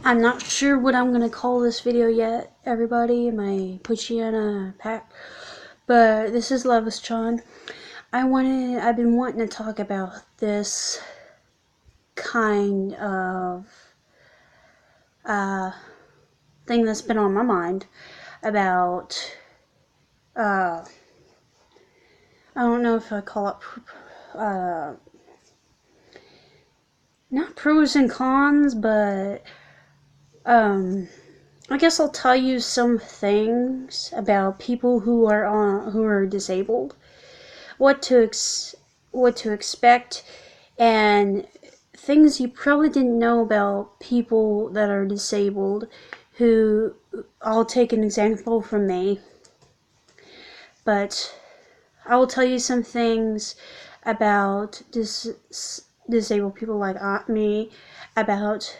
I'm not sure what I'm gonna call this video yet, everybody. My put you in a pack. But this is Lovis John. I've been wanting to talk about this kind of thing that's been on my mind about I don't know if I call it not pros and cons, but I guess I'll tell you some things about people who are disabled, what to expect, and things you probably didn't know about people that are disabled. Who I'll take an example from me, but I will tell you some things about disabled people like me about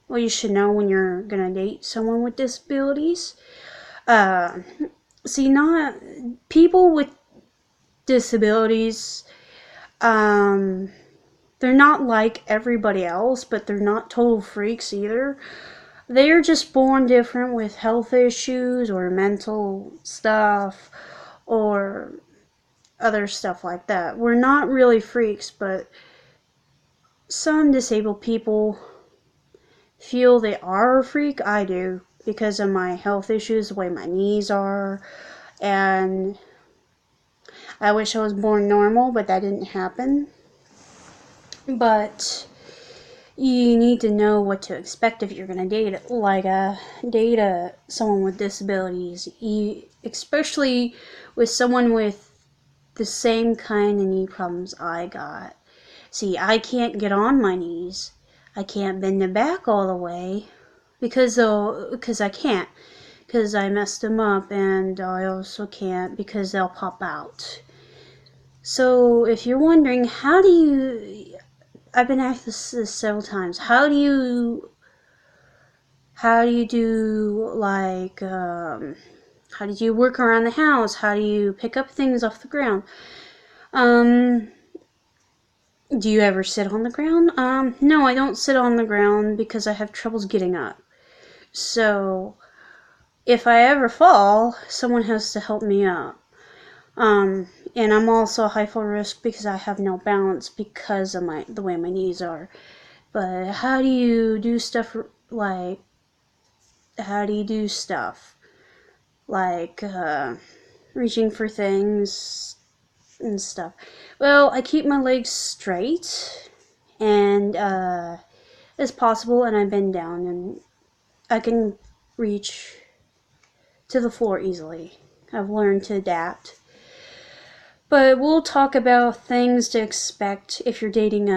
what you should know when you're gonna date someone with disabilities. See, not people with disabilities, they're not like everybody else, but they're not total freaks either. They're just born different with health issues or mental stuff or other stuff like that. We're not really freaks, but some disabled people feel they are a freak. I do, because of my health issues, the way my knees are, and I wish I was born normal, but that didn't happen. But you need to know what to expect if you're gonna date someone with disabilities, especially with someone with the same kind of knee problems I got. See, I can't get on my knees. I can't bend the back all the way because I can't, because I messed them up, and I also can't because they'll pop out. So if you're wondering, I've been asked this several times, how do you do, like, how did you work around the house? How do you pick up things off the ground? Do you ever sit on the ground? No, I don't sit on the ground because I have troubles getting up. So if I ever fall, someone has to help me up. And I'm also a high fall risk because I have no balance because of the way my knees are. But how do you do stuff like reaching for things and stuff? Well, I keep my legs straight and as possible, and I bend down, and I can reach to the floor easily. I've learned to adapt. But we'll talk about things to expect if you're dating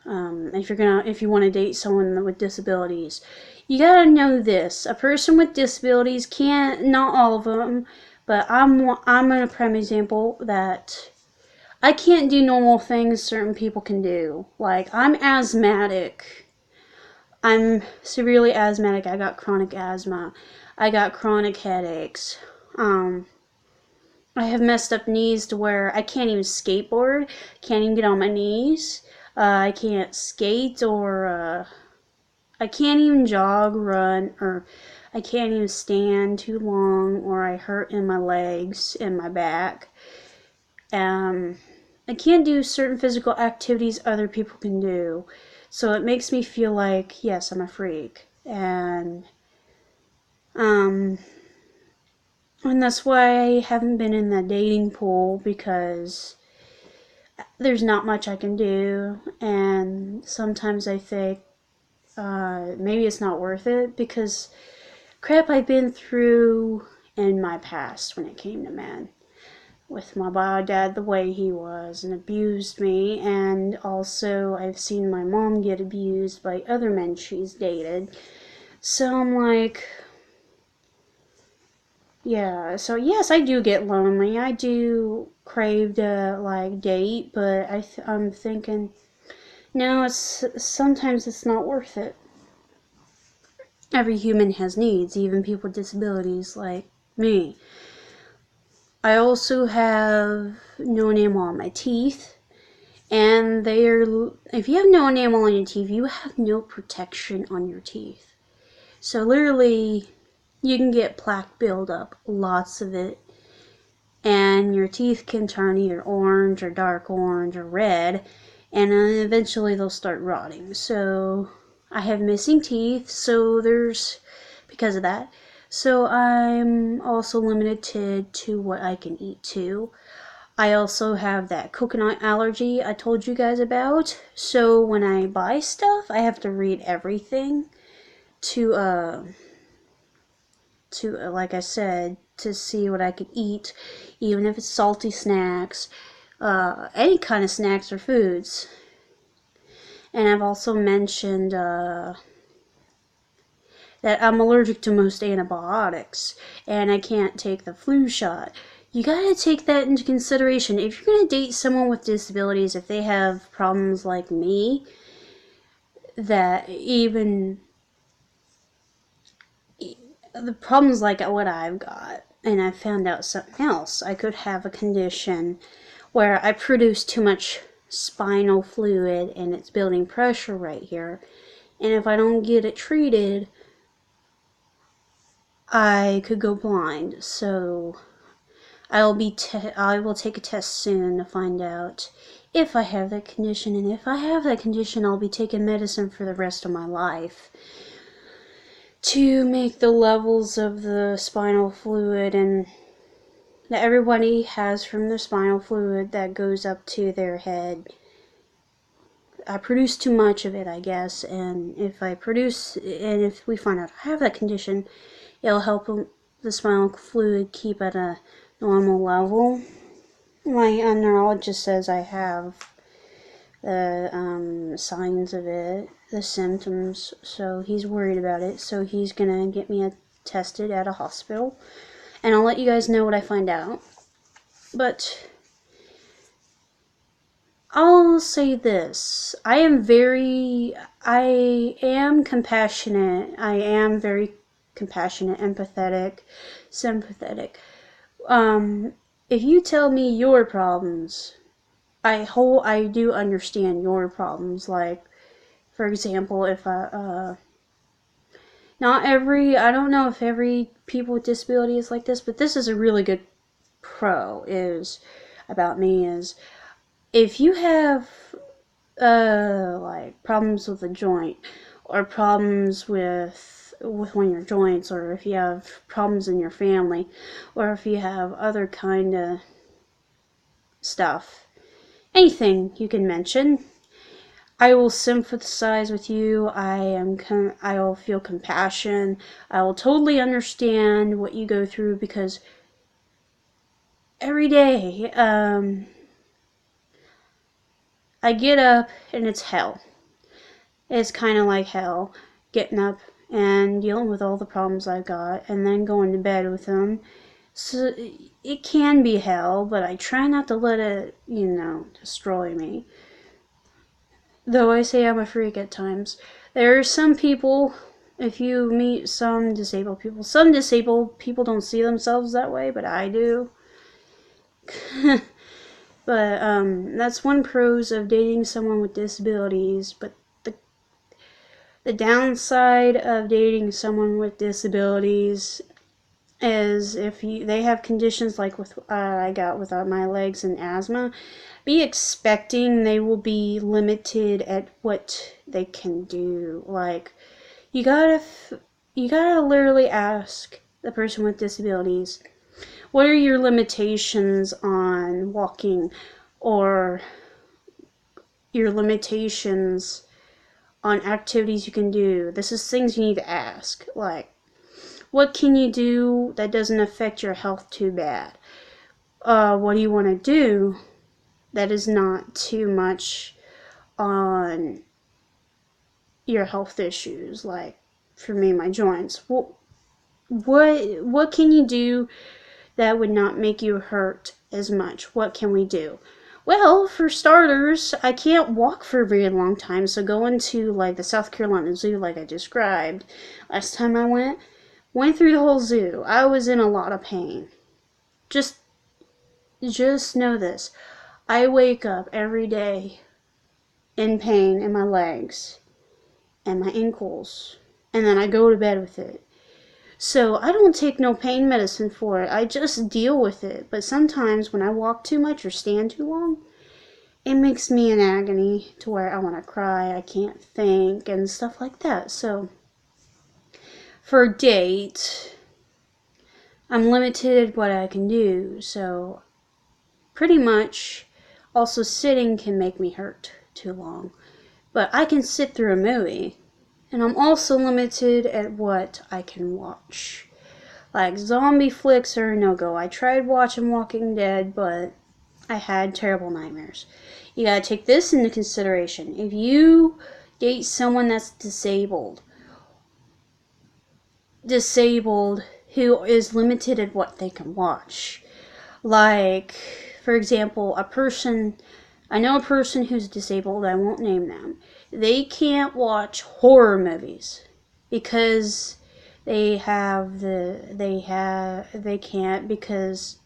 if you want to date someone with disabilities. You gotta know this: a person with disabilities can't, not all of them, but I'm a prime example that I can't do normal things certain people can do. Like, I'm asthmatic. I'm severely asthmatic. I got chronic asthma. I got chronic headaches. I have messed up knees to where I can't even skateboard, can't even get on my knees. I can't skate, or I can't even jog, run, or I can't even stand too long, or I hurt in my legs and my back. I can't do certain physical activities other people can do. So it makes me feel like, yes, I'm a freak. And that's why I haven't been in the dating pool, because there's not much I can do, and sometimes I think maybe it's not worth it, because crap I've been through in my past when it came to men. With my bio dad, the way he was and abused me, and also I've seen my mom get abused by other men she's dated. So I'm like, yeah, so yes, I do get lonely. I do crave to date, but I'm thinking, no, sometimes it's not worth it. Every human has needs, even people with disabilities like me. I also have no enamel on my teeth, And if you have no enamel on your teeth, you have no protection on your teeth. So literally, you can get plaque buildup, lots of it, and your teeth can turn either orange or dark orange or red, and then eventually they'll start rotting. So I have missing teeth, so there's because of that. So I'm also limited to what I can eat too. I also have that coconut allergy I told you guys about. So when I buy stuff, I have to read everything to like I said, to see what I can eat, even if it's salty snacks, any kind of snacks or foods. And I've also mentioned that I'm allergic to most antibiotics and I can't take the flu shot. You gotta take that into consideration. If you're gonna date someone with disabilities, if they have problems like me, that even the problems like what I've got, and I found out something else, I could have a condition where I produce too much spinal fluid and it's building pressure right here. And if I don't get it treated, I could go blind. So I will take a test soon to find out if I have that condition. And if I have that condition, I'll be taking medicine for the rest of my life to make the levels of the spinal fluid and that everybody has from their spinal fluid that goes up to their head. I produce too much of it, I guess, and if we find out I have that condition, it'll help the spinal fluid keep at a normal level. My neurologist says I have the signs of it, the symptoms, so he's worried about it, so he's gonna get me tested at a hospital, and I'll let you guys know what I find out. But I'll say this. I am compassionate. I am very compassionate, empathetic, sympathetic. If you tell me your problems, I do understand your problems. Like, for example, if I I don't know if every people with disability is like this, but this is a really good pro is about me is if you have like problems with a joint or problems with one of your joints, or if you have problems in your family, or if you have other kind of stuff, anything you can mention, I will sympathize with you. I will feel compassion. I will totally understand what you go through because every day I get up and it's hell. It's kind of like hell, getting up and dealing with all the problems I've got and then going to bed with them. So it can be hell, but I try not to let it, destroy me. Though I say I'm a freak at times. There are some people, if you meet some disabled people don't see themselves that way, but I do. But that's one pros of dating someone with disabilities. But the downside of dating someone with disabilities is if they have conditions like with I got with my legs and asthma, be expecting they will be limited at what they can do. Like you gotta literally ask the person with disabilities, what are your limitations on walking, or your limitations on activities you can do. This is things you need to ask, like what can you do that doesn't affect your health too bad? What do you want to do that is not too much on your health issues? Like for me, my joints. What can you do that would not make you hurt as much? What can we do? Well, for starters, I can't walk for a very long time, so going to like the South Carolina Zoo like I described last time I went through the whole zoo. I was in a lot of pain. Just know this. I wake up every day in pain in my legs and my ankles, and then I go to bed with it. So I don't take no pain medicine for it. I just deal with it. But sometimes when I walk too much or stand too long, it makes me in agony to where I want to cry, I can't think, and stuff like that. So for a date, I'm limited what I can do. So pretty much also sitting can make me hurt too long. But I can sit through a movie. And I'm also limited at what I can watch. Like zombie flicks are a no-go. I tried watching Walking Dead, but I had terrible nightmares. You gotta take this into consideration. If you date someone that's disabled who is limited at what they can watch. Like, for example, I know a person who's disabled, I won't name them. They can't watch horror movies because they can't because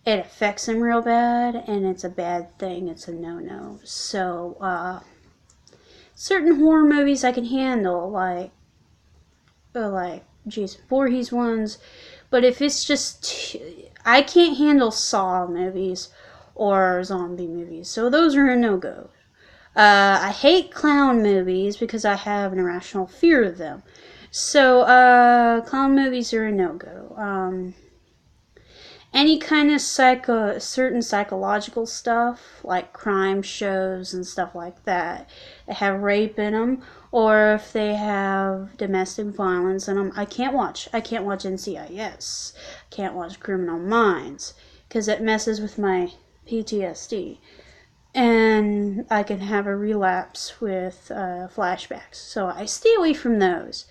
it affects them real bad, and it's a bad thing. It's a no-no. So, certain horror movies I can handle, like Jason Voorhees ones, but if it's just, I can't handle Saw movies or zombie movies, so those are a no-go. I hate clown movies because I have an irrational fear of them. So, clown movies are a no-go. Any kind of certain psychological stuff, like crime shows and stuff like that have rape in them, or if they have domestic violence in them, I can't watch. I can't watch NCIS. I can't watch Criminal Minds because it messes with my PTSD. And I can have a relapse with flashbacks. So I stay away from those.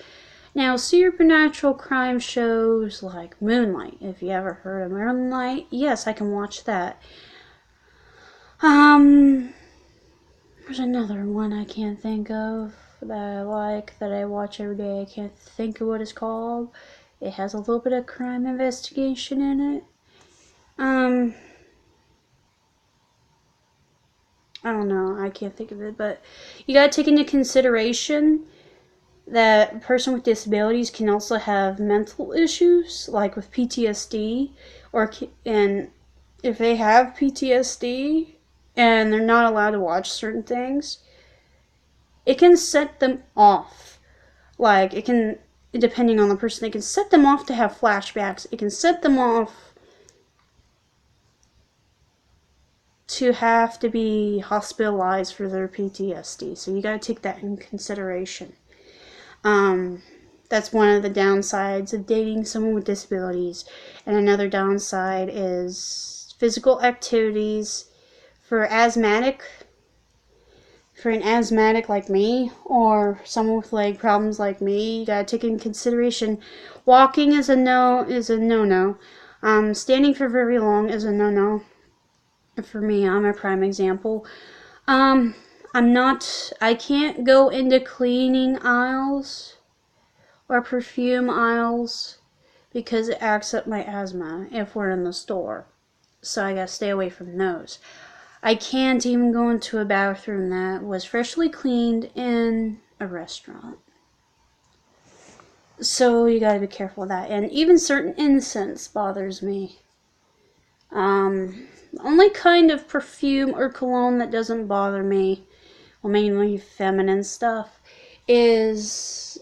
Now, supernatural crime shows like Moonlight. If you ever heard of Moonlight, yes, I can watch that. There's another one I can't think of that I like, that I watch every day. I can't think of what it's called. It has a little bit of crime investigation in it. I don't know. I can't think of it, but you gotta take into consideration that a person with disabilities can also have mental issues, like with PTSD, and if they have PTSD and they're not allowed to watch certain things, it can set them off. Like, it can, depending on the person, it can set them off to have flashbacks. It can set them off to have to be hospitalized for their PTSD. So you gotta take that in consideration. That's one of the downsides of dating someone with disabilities. And another downside is physical activities for an asthmatic like me, or someone with leg problems like me. You gotta take in consideration walking is a no-no. Standing for very long is a no-no. For me, I'm a prime example. I can't go into cleaning aisles or perfume aisles because it acts up my asthma if we're in the store. So I gotta stay away from those. I can't even go into a bathroom that was freshly cleaned in a restaurant. So you gotta be careful of that. And even certain incense bothers me. The only kind of perfume or cologne that doesn't bother me, well, mainly feminine stuff, is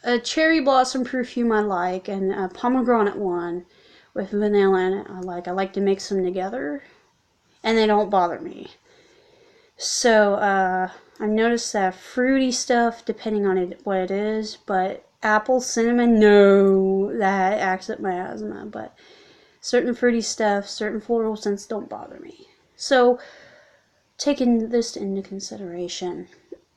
a cherry blossom perfume I like, and a pomegranate one with vanilla in it I like. I like to mix them together, and they don't bother me. So, I've noticed that fruity stuff, depending on what it is, but apple, cinnamon, no, that acts up my asthma, but certain fruity stuff, certain floral scents don't bother me. So, taking this into consideration,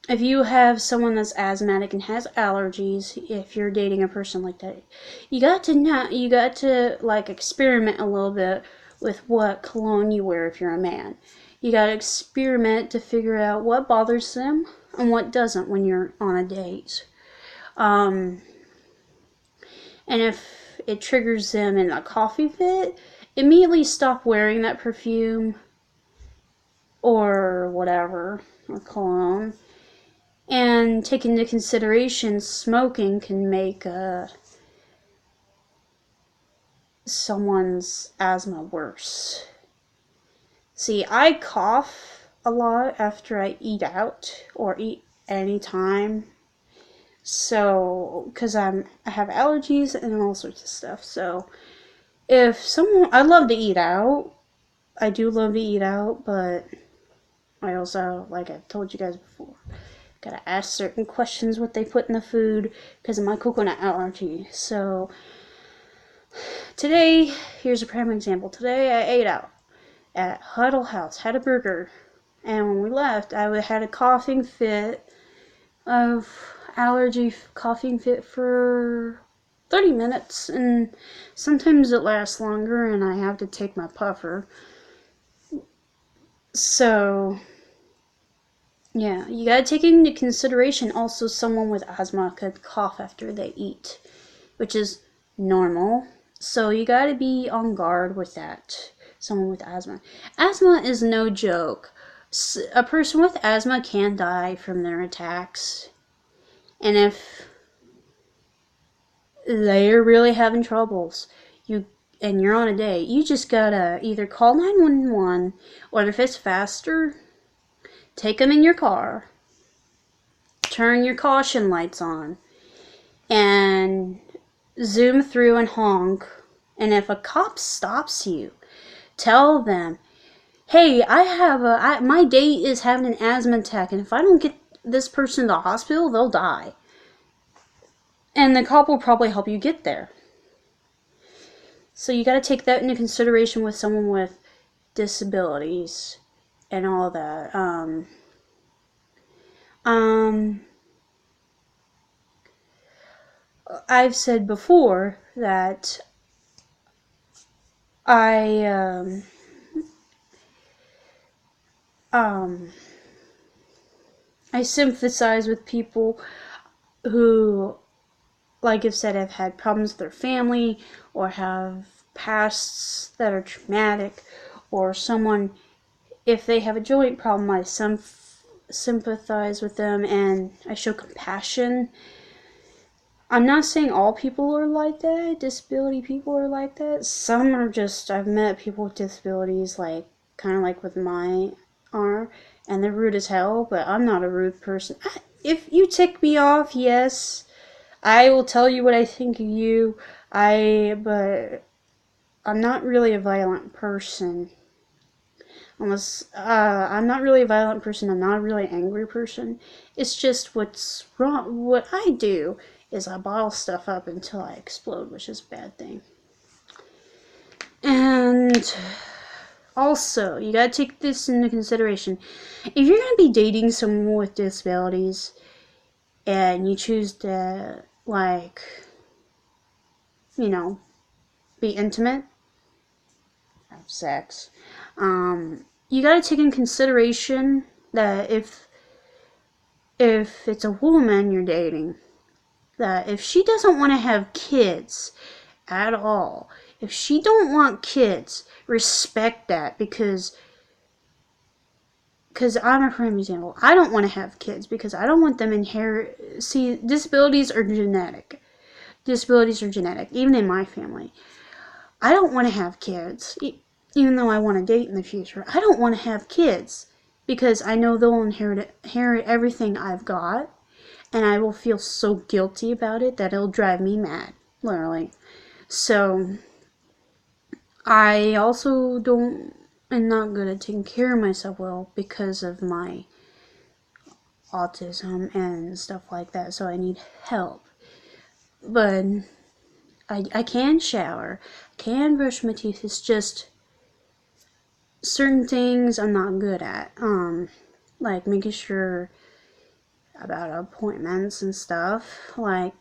if you have someone that's asthmatic and has allergies, if you're dating a person like that, you got to like experiment a little bit with what cologne you wear if you're a man. You got to experiment to figure out what bothers them and what doesn't when you're on a date. And if it triggers them in a coffee fit, immediately stop wearing that perfume or whatever, or cologne. And take into consideration, smoking can make someone's asthma worse. See, I cough a lot after I eat out or eat any time. So, because I have allergies and all sorts of stuff. So, if someone, I love to eat out. I do love to eat out, but I also, like I told you guys before, gotta ask certain questions what they put in the food because of my coconut allergy. So, today, here's a prime example. Today I ate out at Huddle House, had a burger, and when we left, I had a coughing fit of allergy coughing fit for 30 minutes, and sometimes it lasts longer, and I have to take my puffer. So, yeah, you gotta take into consideration also someone with asthma could cough after they eat, which is normal. So you gotta be on guard with that. Someone with asthma. Asthma is no joke. A person with asthma can die from their attacks. And if they're really having troubles, and you're on a date, you just gotta either call 911, or if it's faster, take them in your car, turn your caution lights on, and zoom through and honk. And if a cop stops you, tell them, hey, my date is having an asthma attack, and if I don't get this person to the hospital, they'll die. And the cop will probably help you get there. So you got to take that into consideration with someone with disabilities and all that. I've said before that I sympathize with people who, like I've said, have had problems with their family or have pasts that are traumatic, or someone, if they have a joint problem, I sympathize with them and I show compassion. I'm not saying all people are like that, disability people are like that. Some are just, I've met people with disabilities, like, kind of like with my arm, and they're rude as hell, but I'm not a rude person. If you tick me off, yes, I will tell you what I think of you, but I'm not really a violent person. Unless, I'm not really a violent person, I'm not a really angry person. It's just what's wrong, what I do is I bottle stuff up until I explode, which is a bad thing. And also, you gotta take this into consideration. If you're gonna be dating someone with disabilities, and you choose to, like, be intimate, have sex, you gotta take in consideration that if it's a woman you're dating, that if she doesn't want to have kids at all, if she don't want kids, respect that, because I'm a prime example. I don't want to have kids because I don't want them inherit. See, disabilities are genetic. Even in my family. I don't want to have kids, even though I want to date in the future. I don't want to have kids because I know they'll inherit everything I've got, and I will feel so guilty about it that it'll drive me mad, literally. So, I also am not good at taking care of myself well because of my autism and stuff like that, so I need help. But I can shower, can brush my teeth, it's just certain things I'm not good at, like making sure about appointments and stuff. Like,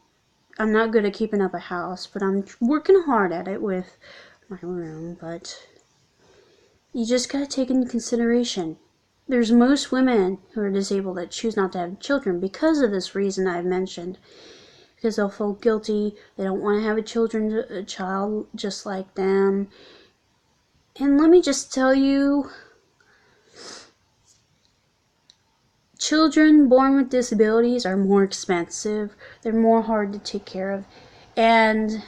I'm not good at keeping up a house, but I'm working hard at it with my room. But you just gotta take into consideration, there's most women who are disabled that choose not to have children because of this reason I've mentioned, because they'll feel guilty, they don't want to have a child just like them. And let me just tell you, children born with disabilities are more expensive. They're more hard to take care of. And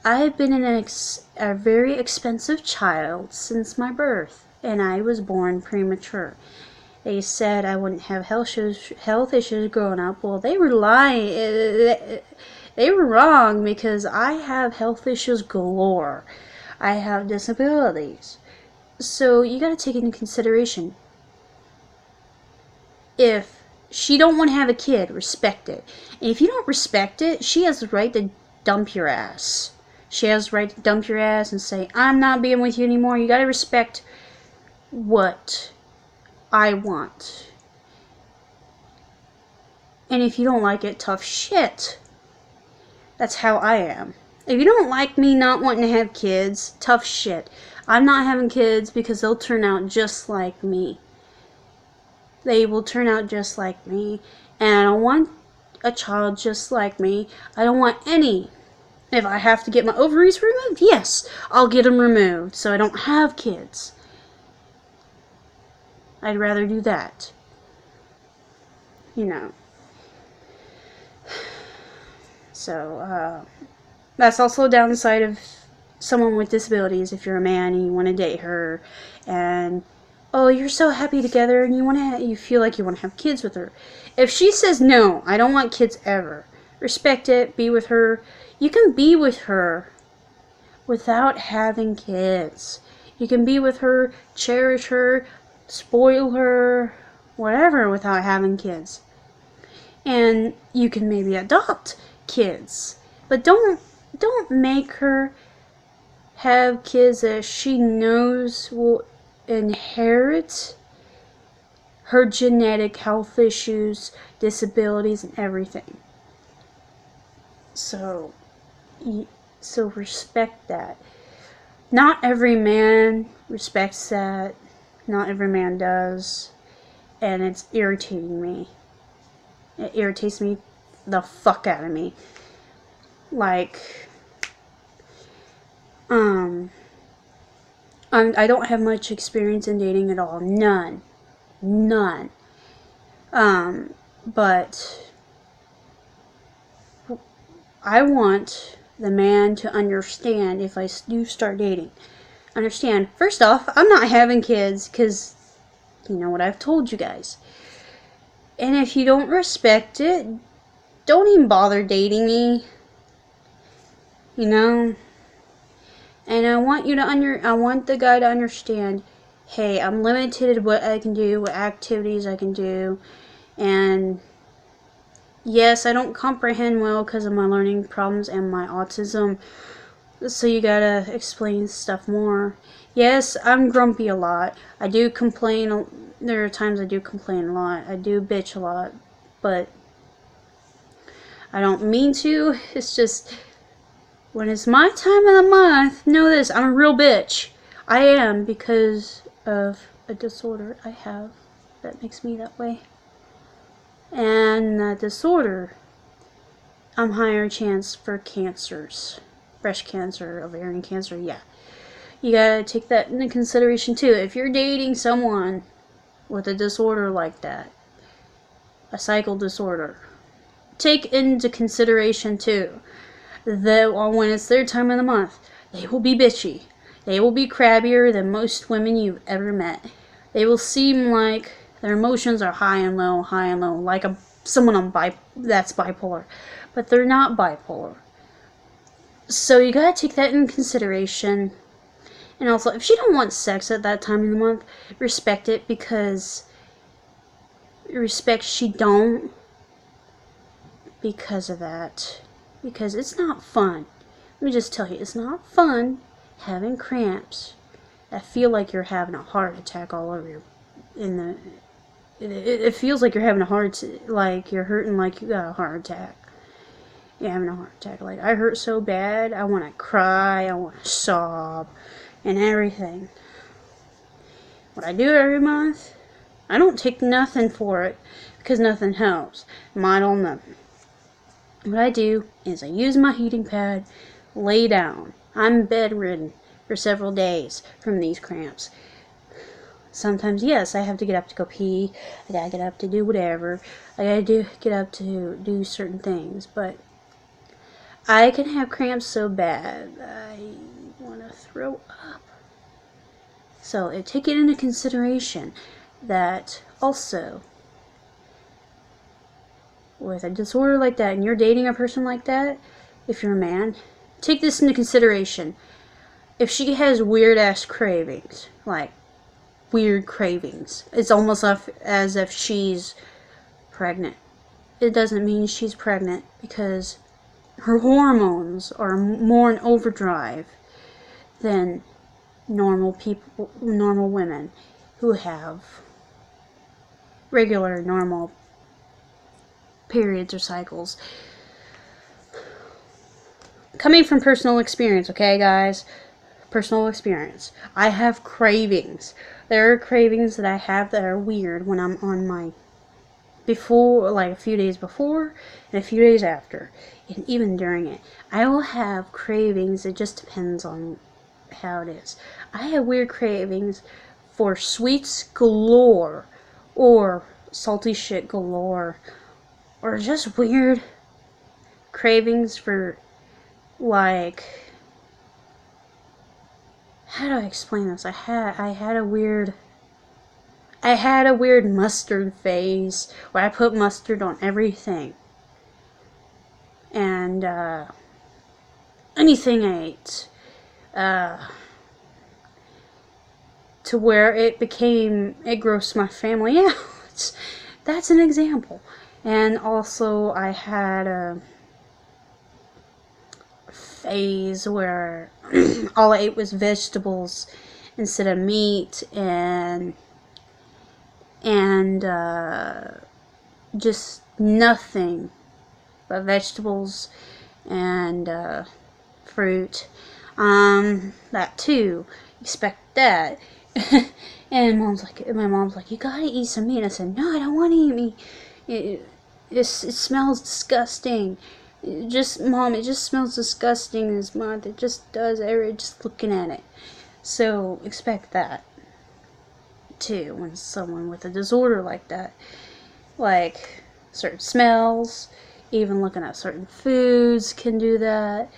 I've been a very expensive child since my birth, and I was born premature. They said I wouldn't have health issues growing up. Well, they were lying. They were wrong, because I have health issues galore. I have disabilities. So you got to take into consideration. If she don't want to have a kid, respect it. And if you don't respect it, she has the right to dump your ass. She has the right to dump your ass and say, I'm not being with you anymore. You got to respect what I want. And if you don't like it, tough shit. That's how I am. If you don't like me not wanting to have kids, tough shit. I'm not having kids because they'll turn out just like me. They will turn out just like me. And I don't want a child just like me. I don't want any. If I have to get my ovaries removed, yes, I'll get them removed so I don't have kids. I'd rather do that. You know. So, that's also a downside of someone with disabilities. If you're a man and you want to date her, and oh, you're so happy together, and you feel like you want to have kids with her. If she says no, I don't want kids ever, respect it, be with her. You can be with her without having kids. You can be with her, cherish her, spoil her, whatever, without having kids. And you can maybe adopt kids, but don't make her have kids that she knows will inherit her genetic health issues, disabilities, and everything. So respect that. Not every man respects that. Not every man does. And it's irritating me. It irritates me the fuck out of me. Like, I don't have much experience in dating at all. None. But I want the man to understand, if I do start dating, understand, first off, I'm not having kids, because you know what I've told you guys. And if you don't respect it, don't even bother dating me. You know? And I want the guy to understand, hey, I'm limited what I can do, what activities I can do, and yes, I don't comprehend well because of my learning problems and my autism, so you gotta explain stuff more. Yes, I'm grumpy a lot. I do complain. There are times I do complain a lot. I do bitch a lot, but I don't mean to. It's just, when it's my time of the month, know this, I'm a real bitch. I am, because of a disorder I have that makes me that way. And that disorder, I'm higher chance for cancers. Breast cancer, ovarian cancer, yeah. You gotta take that into consideration too. If you're dating someone with a disorder like that, a cycle disorder, take into consideration too that when it's their time of the month, they will be bitchy. They will be crabbier than most women you've ever met. They will seem like their emotions are high and low, like someone that's bipolar. But they're not bipolar. So you gotta take that into consideration. And also, if she don't want sex at that time of the month, respect it, because she don't, because of that. Because it's not fun. Let me just tell you, it's not fun having cramps that feel like you're having a heart attack all over your, it feels like you're having a heart, like you're hurting like you got a heart attack. You're having a heart attack. Like, I hurt so bad, I want to cry, I want to sob, and everything. What I do every month, I don't take nothing for it, because nothing helps. Model nothing. What I do is I use my heating pad, lay down. I'm bedridden for several days from these cramps. Sometimes, yes, I have to get up to go pee. I gotta get up to do whatever. I gotta get up to do certain things. But I can have cramps so bad I want to throw up. So take it into consideration that also with a disorder like that and you're dating a person like that, if you're a man, take this into consideration. If she has weird ass cravings, like weird cravings, it's almost as if she's pregnant. It doesn't mean she's pregnant because her hormones are more in overdrive than normal people, normal women who have regular, normal periods or cycles. Coming from personal experience, okay, guys? Personal experience. I have cravings. There are cravings that I have that are weird when I'm on my before, like a few days before and a few days after, and even during it. I will have cravings. It just depends on how it is. I have weird cravings for sweets galore, or salty shit galore, or just weird cravings for, like, how do I explain this? I had a weird mustard phase where I put mustard on everything. And anything I ate. To where it grossed my family out. That's an example. And also I had a phase where all I ate was vegetables instead of meat, and just nothing but vegetables and fruit. That too. Expect that. And my mom's like, you gotta eat some meat. I said, no, I don't want to eat meat. It smells disgusting. It just smells disgusting this month. It just does. Just looking at it. So expect that too when someone with a disorder like that, like certain smells, even looking at certain foods can do that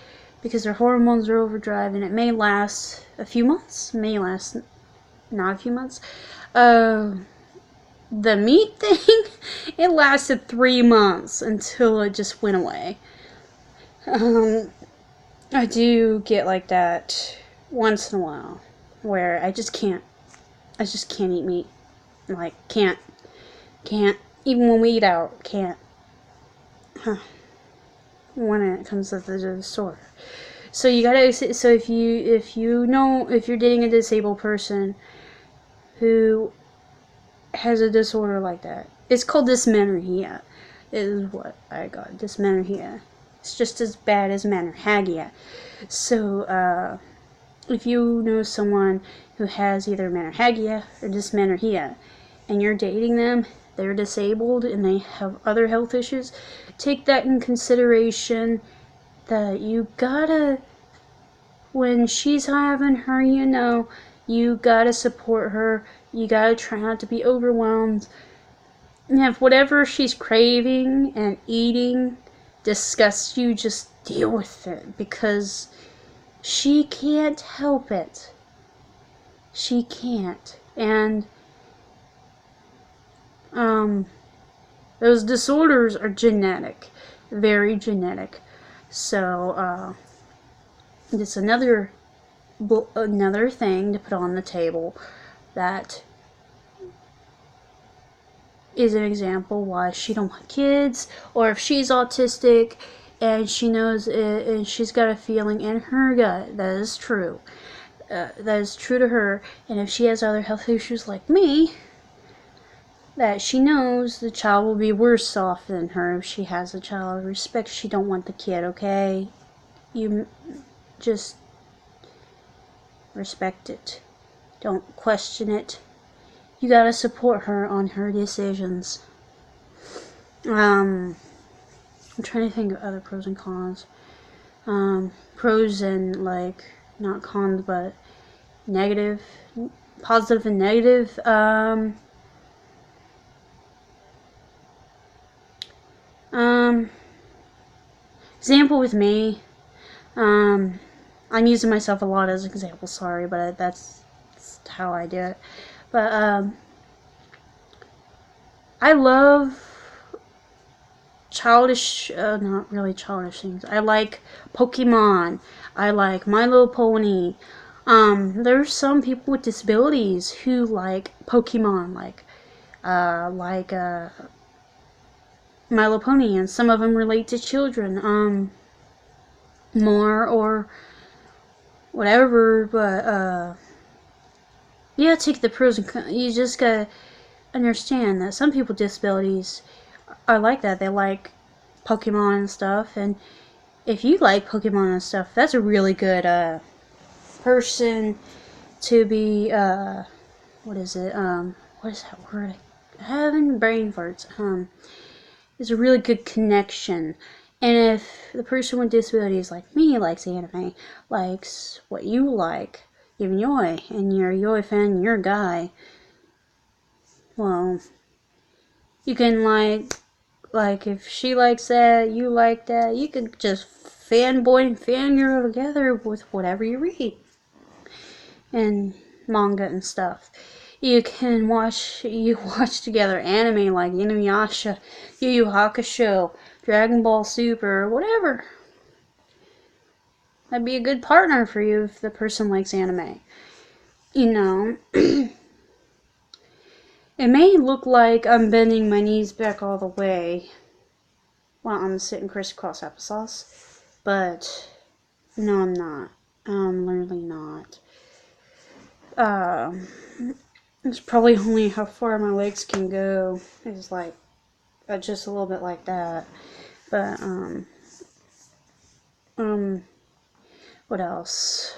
because their hormones are overdrive, and it may last a few months, may last not a few months. The meat thing, it lasted 3 months until it just went away. I do get like that once in a while where I just can't eat meat. Like, can't. Even when we eat out, can't. When it comes to the disorder. So you gotta, so if you're dating a disabled person who has a disorder like that, it's called dysmenorrhea, is what I got, dysmenorrhea. It's just as bad as menorrhagia. So, if you know someone who has either menorrhagia or dysmenorrhea, and you're dating them, they're disabled, and they have other health issues, take that in consideration, that you gotta, when she's having her, you gotta support her. You gotta try not to be overwhelmed. And if whatever she's craving and eating disgusts you, just deal with it, because she can't help it. She can't. And those disorders are genetic, very genetic. So it's another thing to put on the table that is an example why she don't want kids, or if she's autistic and she knows it, and she's got a feeling in her gut that is true. That is true to her, and if she has other health issues like me, that she knows the child will be worse off than her if she has a child. Respect, she don't want the kid, okay? You just respect it. Don't question it. You gotta support her on her decisions. I'm trying to think of other pros and cons. Pros and, like, not cons, but negative positive and negative. Example with me. I'm using myself a lot as an example. Sorry, but that's how I do it. But I love childish, not really childish things. I like Pokemon. I like My Little Pony. There's some people with disabilities who like Pokemon, like My Little Pony, and some of them relate to children, more or whatever. But you gotta take the pros and cons. You just gotta understand that some people with disabilities are like that. They like Pokemon and stuff, and if you like Pokemon and stuff, that's a really good person to be what is it? What is that word? Having brain farts. Is a really good connection. And if the person with disabilities like me likes anime, likes what you like, you enjoy, and you're a Yoi fan, you're a guy, well, you can like if she likes that, you like that, you can just fanboy and fangirl together with whatever you read and manga and stuff. You can watch together anime like Inuyasha, Yu Yu Hakusho, Dragon Ball Super, whatever. That'd be a good partner for you if the person likes anime. You know, it may look like I'm bending my knees back all the way while I'm sitting crisscross applesauce, but no, I'm not. I'm literally not. It's probably only how far my legs can go. It's like just a little bit like that. But what else?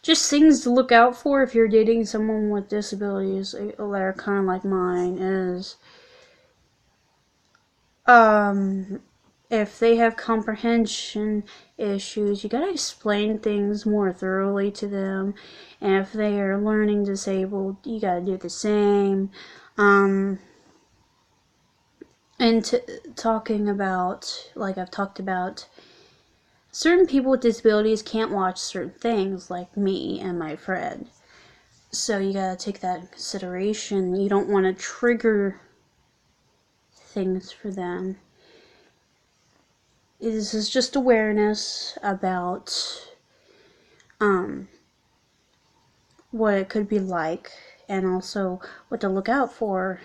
Just things to look out for if you're dating someone with disabilities that are kind of like mine is if they have comprehension issues, you gotta explain things more thoroughly to them. And if they are learning disabled, you gotta do the same. And talking about, like I've talked about, certain people with disabilities can't watch certain things, like me and my friend. So you gotta take that in consideration. You don't want to trigger things for them. This is just awareness about what it could be like, and also what to look out for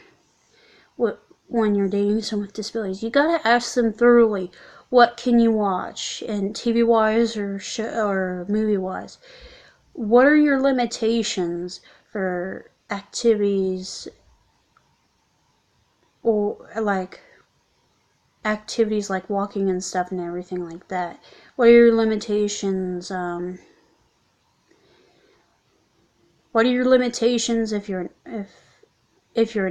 when you're dating someone with disabilities. You gotta ask them thoroughly, what can you watch, and TV wise or movie wise. What are your limitations for activities, or like activities like walking and stuff and everything like that? What are your limitations? What are your limitations if you're an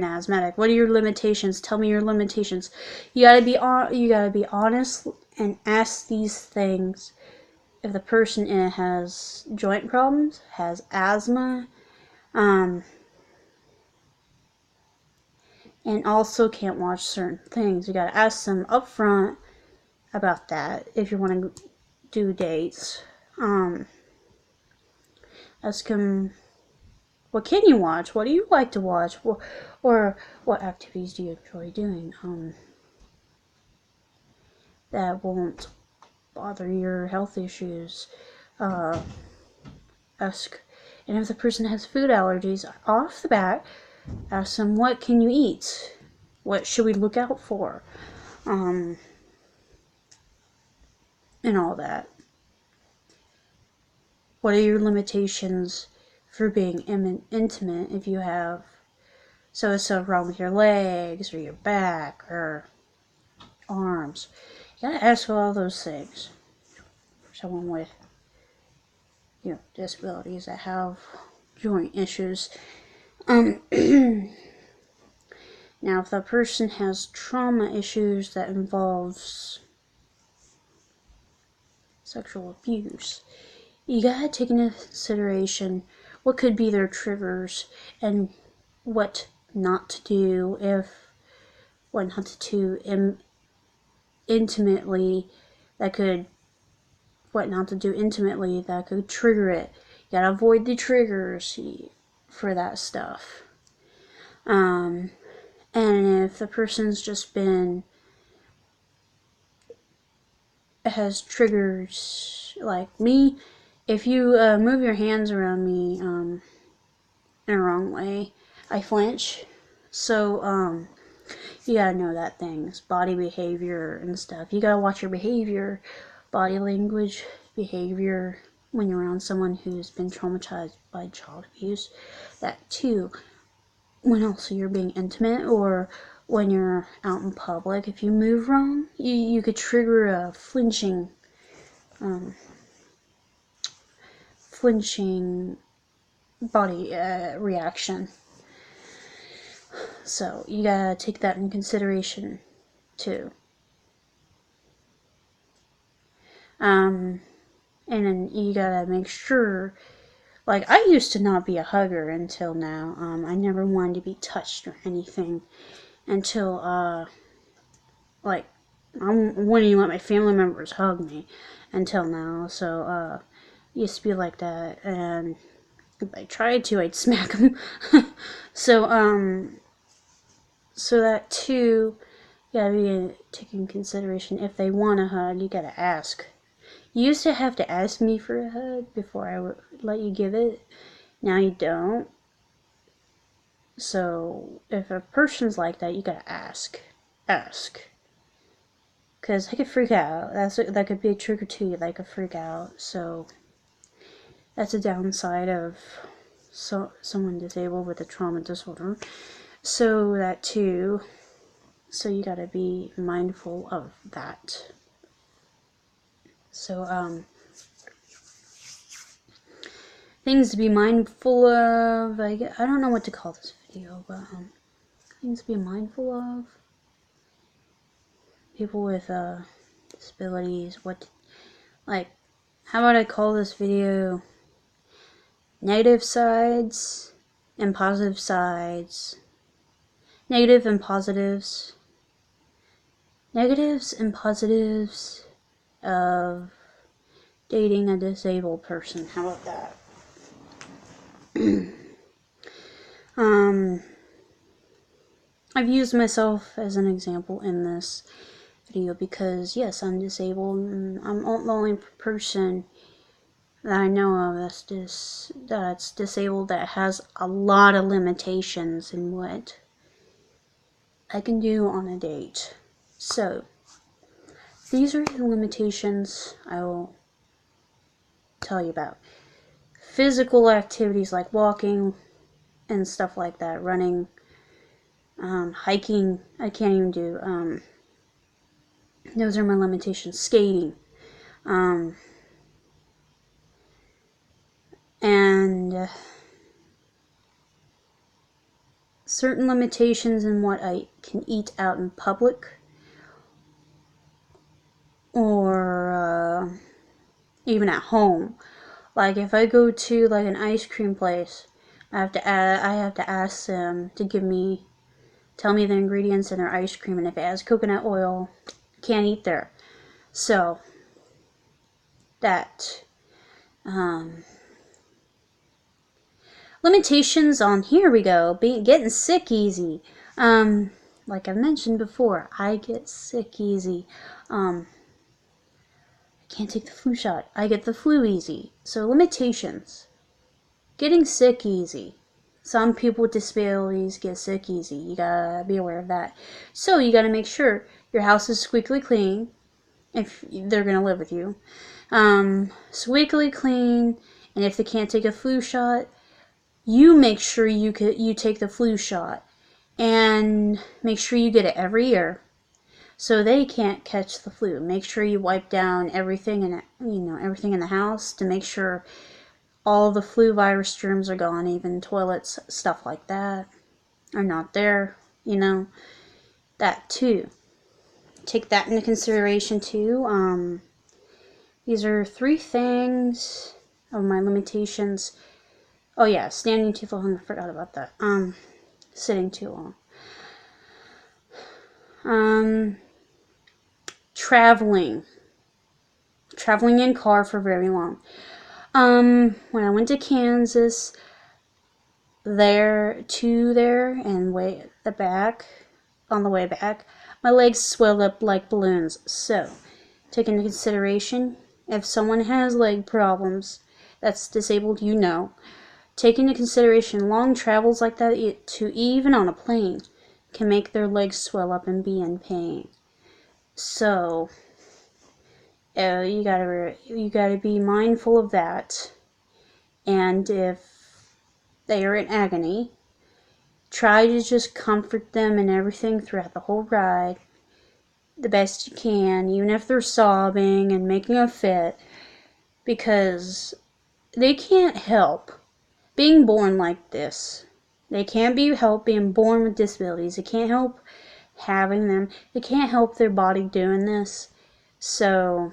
asthmatic? What are your limitations? Tell me your limitations. You gotta be honest and ask these things. If the person has joint problems, has asthma, and also can't watch certain things, you gotta ask them up front about that if you want to do dates. Ask them, what can you watch? What do you like to watch? Or what activities do you enjoy doing? That won't bother your health issues. Ask, and if the person has food allergies, off the bat, ask them, what can you eat? What should we look out for? And all that. What are your limitations for being intimate if you have so wrong with your legs or your back or arms? You gotta ask all those things for someone with disabilities that have joint issues. Now, if the person has trauma issues that involves sexual abuse, you gotta take into consideration what could be their triggers and what not to do what not to do intimately that could what not to do intimately that could trigger it. You gotta avoid the triggers for that stuff. And if the person's just has triggers like me, if you move your hands around me in a wrong way, I flinch. So you gotta know that things, body behavior and stuff. You gotta watch your behavior, body language, behavior when you're around someone who's been traumatized by child abuse. That too, when also you're being intimate or when you're out in public, if you move wrong, you could trigger a flinching body reaction. So you gotta take that in consideration too. And then you gotta make sure, like, I used to not be a hugger until now. I never wanted to be touched or anything until like, I wouldn't even let my family members hug me until now. So used to be like that, and if I tried to, I'd smack them. So so that too, you gotta be taking consideration. If they want a hug, you gotta ask. You used to have to ask me for a hug before I would let you give it. Now you don't. So if a person's like that, you gotta ask. Because they could freak out. That could be a trigger too. They could freak out. So that's a downside of someone disabled with a trauma disorder. So that too. So you gotta be mindful of that. So things to be mindful of. I don't know what to call this video, but things to be mindful of. People with disabilities. How about I call this video negative sides and positive sides. Negative and positives. Negatives and positives of dating a disabled person. How about that? I've used myself as an example in this video because, yes, I'm disabled, and I'm the only person that I know of that's disabled that has a lot of limitations in what I can do on a date. So, these are the limitations I will tell you about. Physical activities like walking and stuff like that, running, hiking, I can't even do. Those are my limitations. Skating. And certain limitations in what I can eat out in public, or even at home. Like if I go to like an ice cream place, I have to ask them to tell me the ingredients in their ice cream, and if it has coconut oil, can't eat there. So that limitations on, here we go, getting sick easy. Like I mentioned before, I get sick easy. I can't take the flu shot. I get the flu easy. So limitations. Getting sick easy. Some people with disabilities get sick easy. You gotta be aware of that. So you gotta make sure your house is squeaky clean if they're gonna live with you. Squeaky clean, and if they can't take a flu shot, you make sure you take the flu shot, and make sure you get it every year, so they can't catch the flu. Make sure you wipe down everything everything in the house to make sure all the flu virus germs are gone, even toilets, stuff like that are not there. That too. Take that into consideration too. These are 3 things of my limitations. Oh yeah, standing too long, I forgot about that. Sitting too long. Traveling in car for very long. When I went to Kansas, on the way back, my legs swelled up like balloons. So, take into consideration, if someone has leg problems that's disabled, take into consideration long travels like that, to even on a plane, can make their legs swell up and be in pain. So, you gotta be mindful of that. And if they are in agony, try to just comfort them and everything throughout the whole ride the best you can, even if they're sobbing and making a fit, because they can't help being born like this. They can't help being born with disabilities. They can't help having them. They can't help their body doing this. So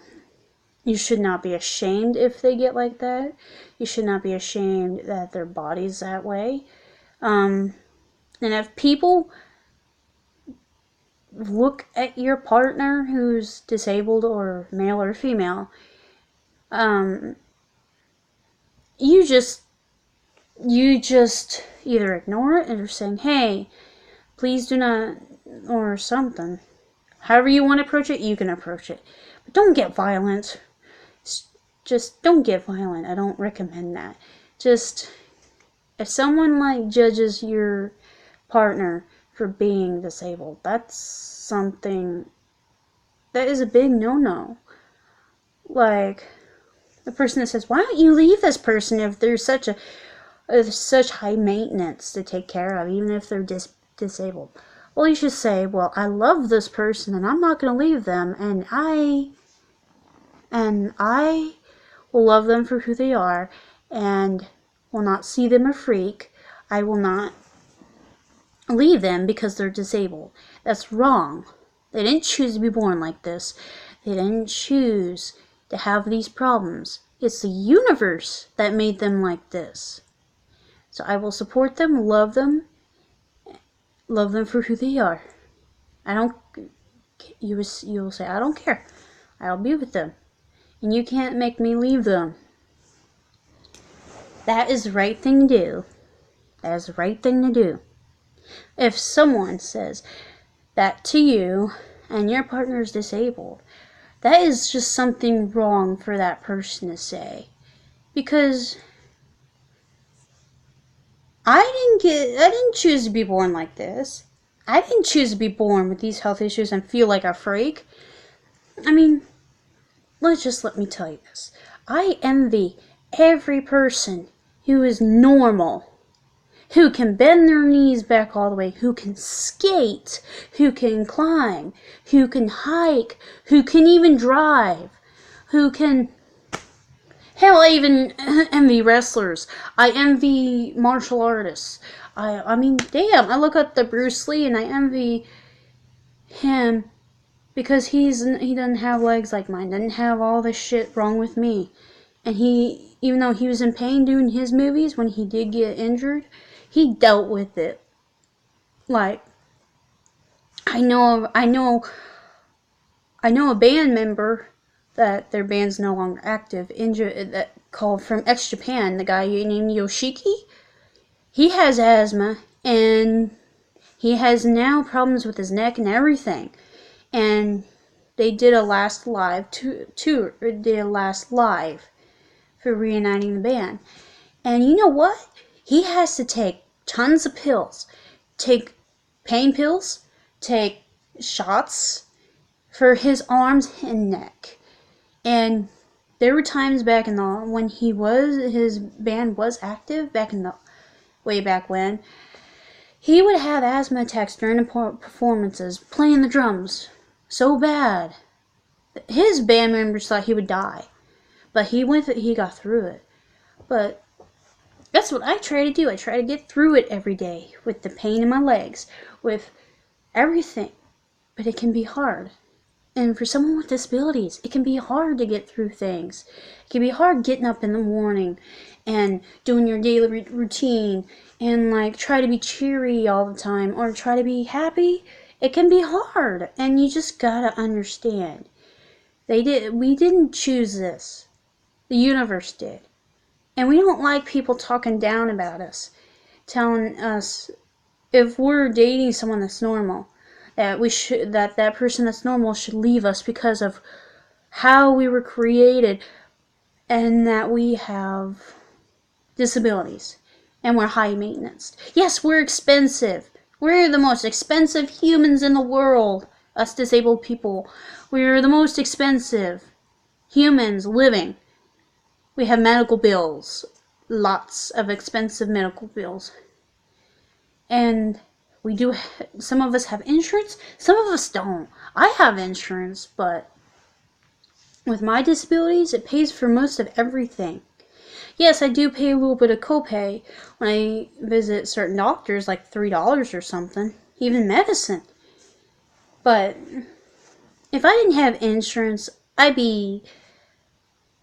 you should not be ashamed if they get like that. You should not be ashamed that their body's that way. And if people look at your partner who's disabled or male or female, you just either ignore it or saying, hey, please do not, or something. However you want to approach it, you can approach it. But don't get violent. Just don't get violent. I don't recommend that. Just, if someone judges your partner for being disabled, that's something that is a big no-no. Like, the person that says, why don't you leave this person if there's such high maintenance to take care of, even if they're disabled? Well, you should say, well, I love this person and I'm not going to leave them, and I will love them for who they are and will not see them a freak. I will not leave them because they're disabled. That's wrong. They didn't choose to be born like this. They didn't choose to have these problems. It's the universe that made them like this. So I will support them, love them for who they are. You will say, I don't care. I'll be with them. And you can't make me leave them. That is the right thing to do. That is the right thing to do. If someone says that to you and your partner is disabled, that is just something wrong for that person to say. Because I didn't choose to be born like this. I didn't choose to be born with these health issues and feel like a freak. I mean, let me tell you this. I envy every person who is normal, who can bend their knees back all the way, who can skate, who can climb, who can hike, who can even drive, who can... Hell, I even envy wrestlers. I envy martial artists. I mean, damn, I look at the Bruce Lee and I envy him because he doesn't have legs like mine, doesn't have all this shit wrong with me. And even though he was in pain doing his movies, when he did get injured, he dealt with it. Like, I know a band member that their band's no longer active, injured, that called from ex-Japan, the guy named Yoshiki. He has asthma, and he has now problems with his neck and everything. And they did a last live tour, for reuniting the band. And you know what? He has to take tons of pills, take pain pills, take shots for his arms and neck. And there were times back when his band was active, way back when, he would have asthma attacks during the performances, playing the drums so bad. His band members thought he would die, but he got through it. But that's what I try to do. I try to get through it every day with the pain in my legs, with everything. But it can be hard. And for someone with disabilities, it can be hard to get through things. It can be hard getting up in the morning and doing your daily routine and like try to be cheery all the time or try to be happy. It can be hard, and you just gotta understand. We didn't choose this. The universe did. And we don't like people talking down about us, telling us if we're dating someone that's normal, that person that's normal should leave us because of how we were created and that we have disabilities and we're high maintenance. Yes, we're expensive. We're the most expensive humans in the world, us disabled people. We're the most expensive humans living. We have medical bills, lots of expensive medical bills. And some of us have insurance, some of us don't. I have insurance, but with my disabilities, it pays for most of everything. Yes, I do pay a little bit of copay when I visit certain doctors, like $3 or something, even medicine. But if I didn't have insurance, I'd be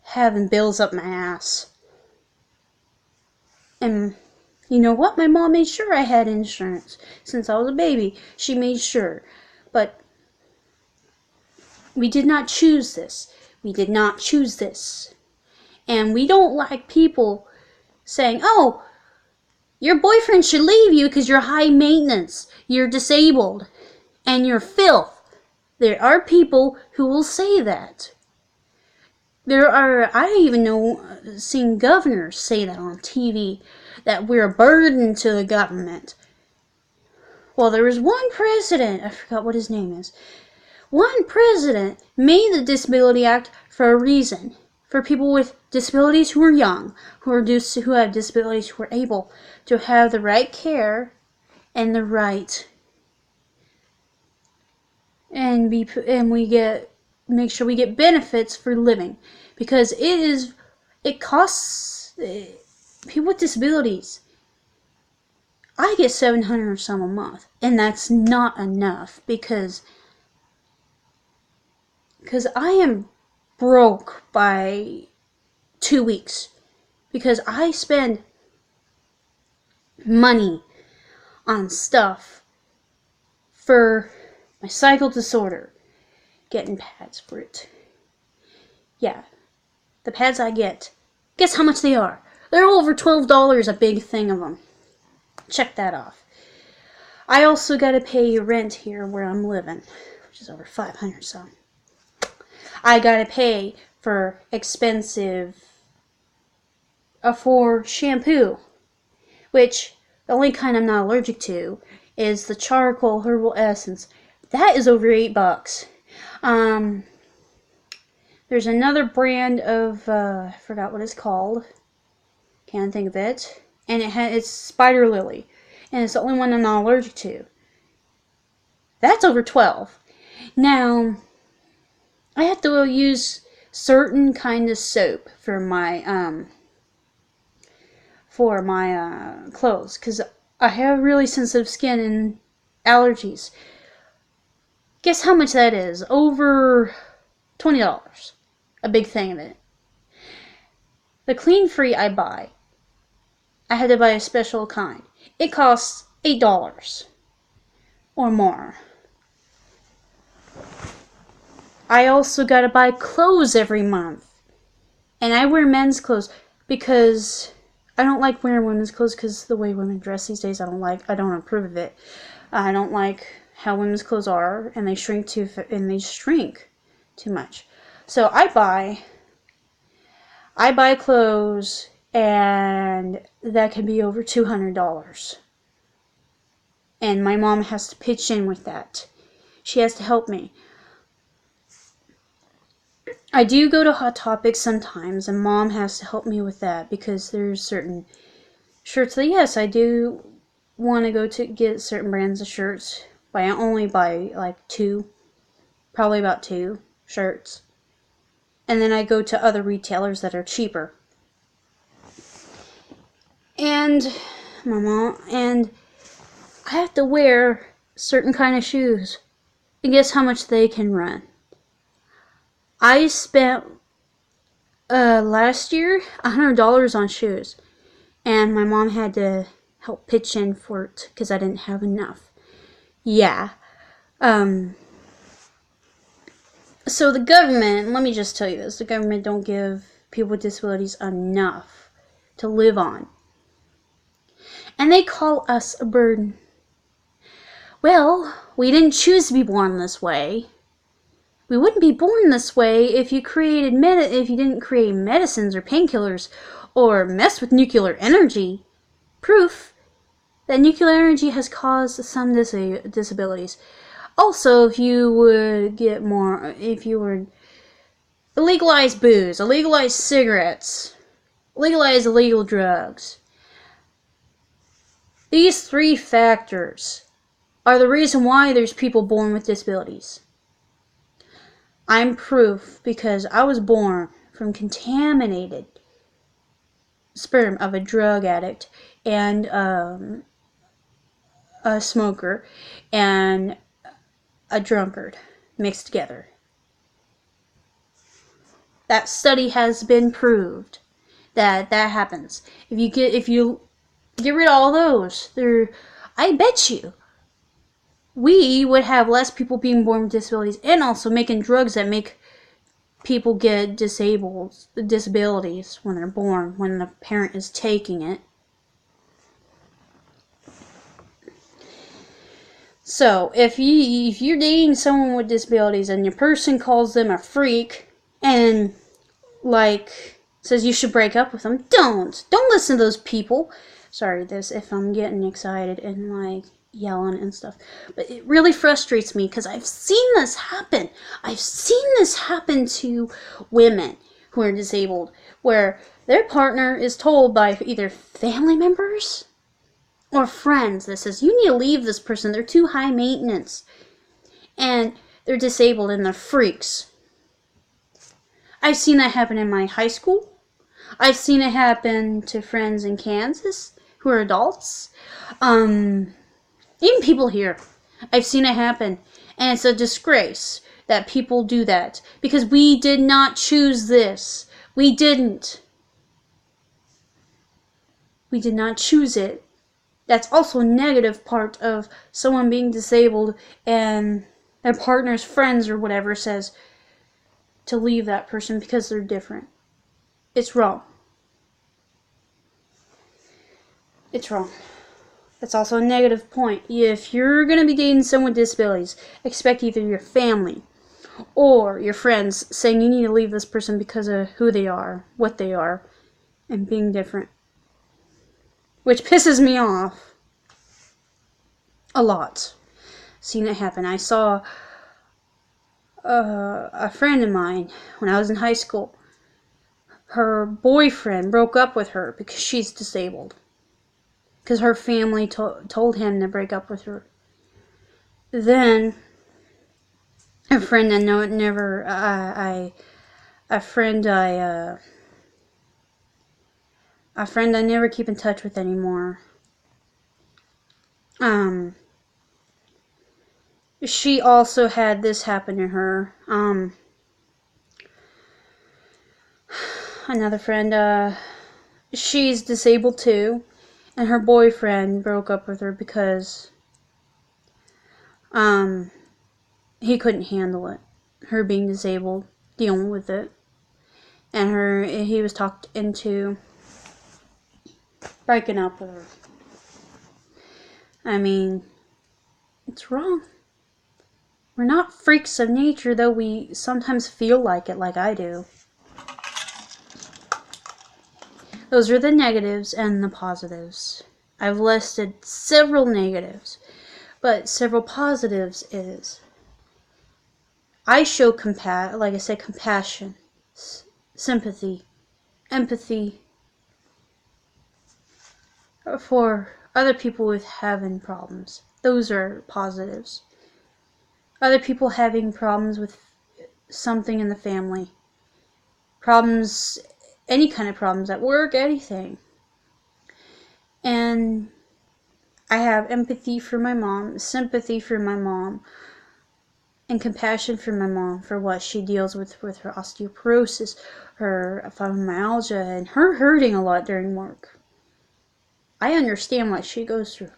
having bills up my ass. And you know what? My mom made sure I had insurance since I was a baby. She made sure. But we did not choose this. We did not choose this. And we don't like people saying, oh, your boyfriend should leave you because you're high maintenance, you're disabled, and you're filth. There are people who will say that. I even seen governors say that on TV, that we're a burden to the government. Well, there was one president, I forgot what his name is. One president made the Disability Act for a reason. For people with disabilities who are young, who have disabilities, who are able to have the right care and the right, and make sure we get benefits for living, because it costs people with disabilities. I get $700 or some a month, and that's not enough because I am broke by 2 weeks because I spend money on stuff for my cycle disorder, getting pads for it. Yeah, the pads I get, guess how much they are? They're over $12 a big thing of them. Check that off. I also gotta pay rent here where I'm living, which is over $500 some. I gotta pay for for shampoo, which the only kind I'm not allergic to is the charcoal herbal essence. That is over $8. There's another brand of I forgot what it's called. Can't think of it. And it's Spider Lily, and it's the only one I'm not allergic to. That's over $12. Now, I have to use certain kind of soap for my clothes because I have really sensitive skin and allergies. Guess how much that is? Over $20. A big thing of it. The Clean Free I had to buy a special kind. It costs $8 or more. I also gotta buy clothes every month. And I wear men's clothes because I don't like wearing women's clothes because the way women dress these days, I don't approve of it. I don't like how women's clothes are, and they shrink too much. So I buy clothes, and that can be over $200. And my mom has to pitch in with that. She has to help me. I do go to Hot Topics sometimes, and Mom has to help me with that because there's certain shirts that, yes, I do want to go to get certain brands of shirts, but I only buy like probably about 2 shirts. And then I go to other retailers that are cheaper. And I have to wear certain kind of shoes. And guess how much they can run? I spent last year $100 on shoes, and my mom had to help pitch in for it because I didn't have enough. Yeah. So the government, let me just tell you this, the government don't give people with disabilities enough to live on. And they call us a burden. Well, we didn't choose to be born this way. We wouldn't be born this way if you didn't create medicines or painkillers or mess with nuclear energy. Proof that nuclear energy has caused some disabilities. Also, if you would legalize booze, legalize cigarettes, legalize illegal drugs. These 3 factors are the reason why there's people born with disabilities. I'm proof because I was born from contaminated sperm of a drug addict and a smoker and a drunkard mixed together. That study has been proved that happens. If you get rid of all those, I bet you we would have less people being born with disabilities, and also making drugs that make people get disabilities when they're born, when the parent is taking it. So if you're dating someone with disabilities and your person calls them a freak and says you should break up with them, don't listen to those people. Sorry, if I'm getting excited and yelling and stuff, but it really frustrates me because I've seen this happen. I've seen this happen to women who are disabled, where their partner is told by either family members or friends that says, you need to leave this person, they're too high maintenance, and they're disabled and they're freaks. I've seen that happen in my high school. I've seen it happen to friends in Kansas who are adults. Even people here. I've seen it happen. And it's a disgrace that people do that. Because we did not choose this. We didn't. We did not choose it. That's also a negative part of someone being disabled and their partner's friends or whatever says to leave that person because they're different. It's wrong. It's wrong. That's also a negative point. If you're going to be dating someone with disabilities, expect either your family or your friends saying you need to leave this person because of who they are, what they are, and being different. Which pisses me off a lot. Seen it happen. I saw a friend of mine when I was in high school. Her boyfriend broke up with her because she's disabled. Because her family told him to break up with her. Then a friend I never keep in touch with anymore. She also had this happen to her. Another friend, she's disabled too. And her boyfriend broke up with her because he couldn't handle it. Her being disabled, dealing with it. And he was talked into breaking up with her. I mean, it's wrong. We're not freaks of nature, though we sometimes feel like it, like I do. Those are the negatives and the positives. I've listed several negatives, but several positives is I show compassion, sympathy, empathy for other people with having problems. Those are positives. Other people having problems with something in the family. Problems, any kind of problems at work, anything. And I have empathy for my mom, sympathy for my mom, and compassion for my mom for what she deals with her osteoporosis, her fibromyalgia, and her hurting a lot during work. I understand what she goes through.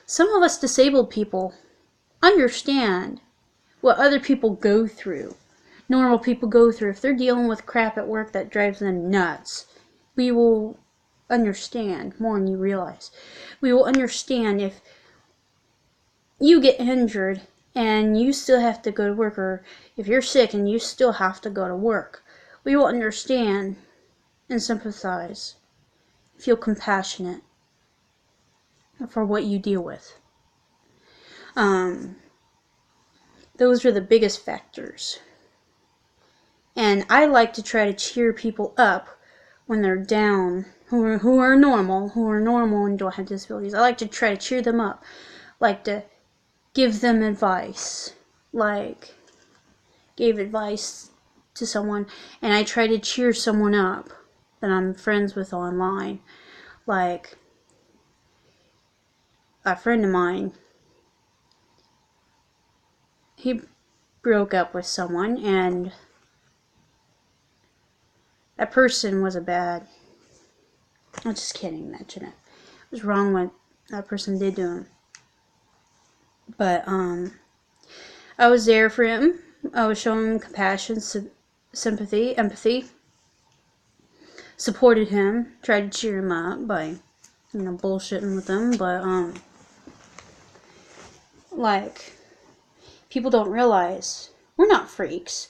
Some of us disabled people understand what other people go through. Normal people go through. If they're dealing with crap at work that drives them nuts, we will understand more than you realize. We will understand if you get injured and you still have to go to work, or if you're sick and you still have to go to work. We will understand and sympathize, feel compassionate for what you deal with. Those are the biggest factors. And I like to try to cheer people up when they're down, who are normal and don't have disabilities. I like to try to cheer them up, like to give them advice, like gave advice to someone, and I try to cheer someone up that I'm friends with online. Like a friend of mine, he broke up with someone, and that person was a bad. I just can't even mention it. It was wrong what that person did to him. But I was there for him. I was showing him compassion, sympathy, empathy. Supported him. Tried to cheer him up by, bullshitting with him. But like, people don't realize we're not freaks.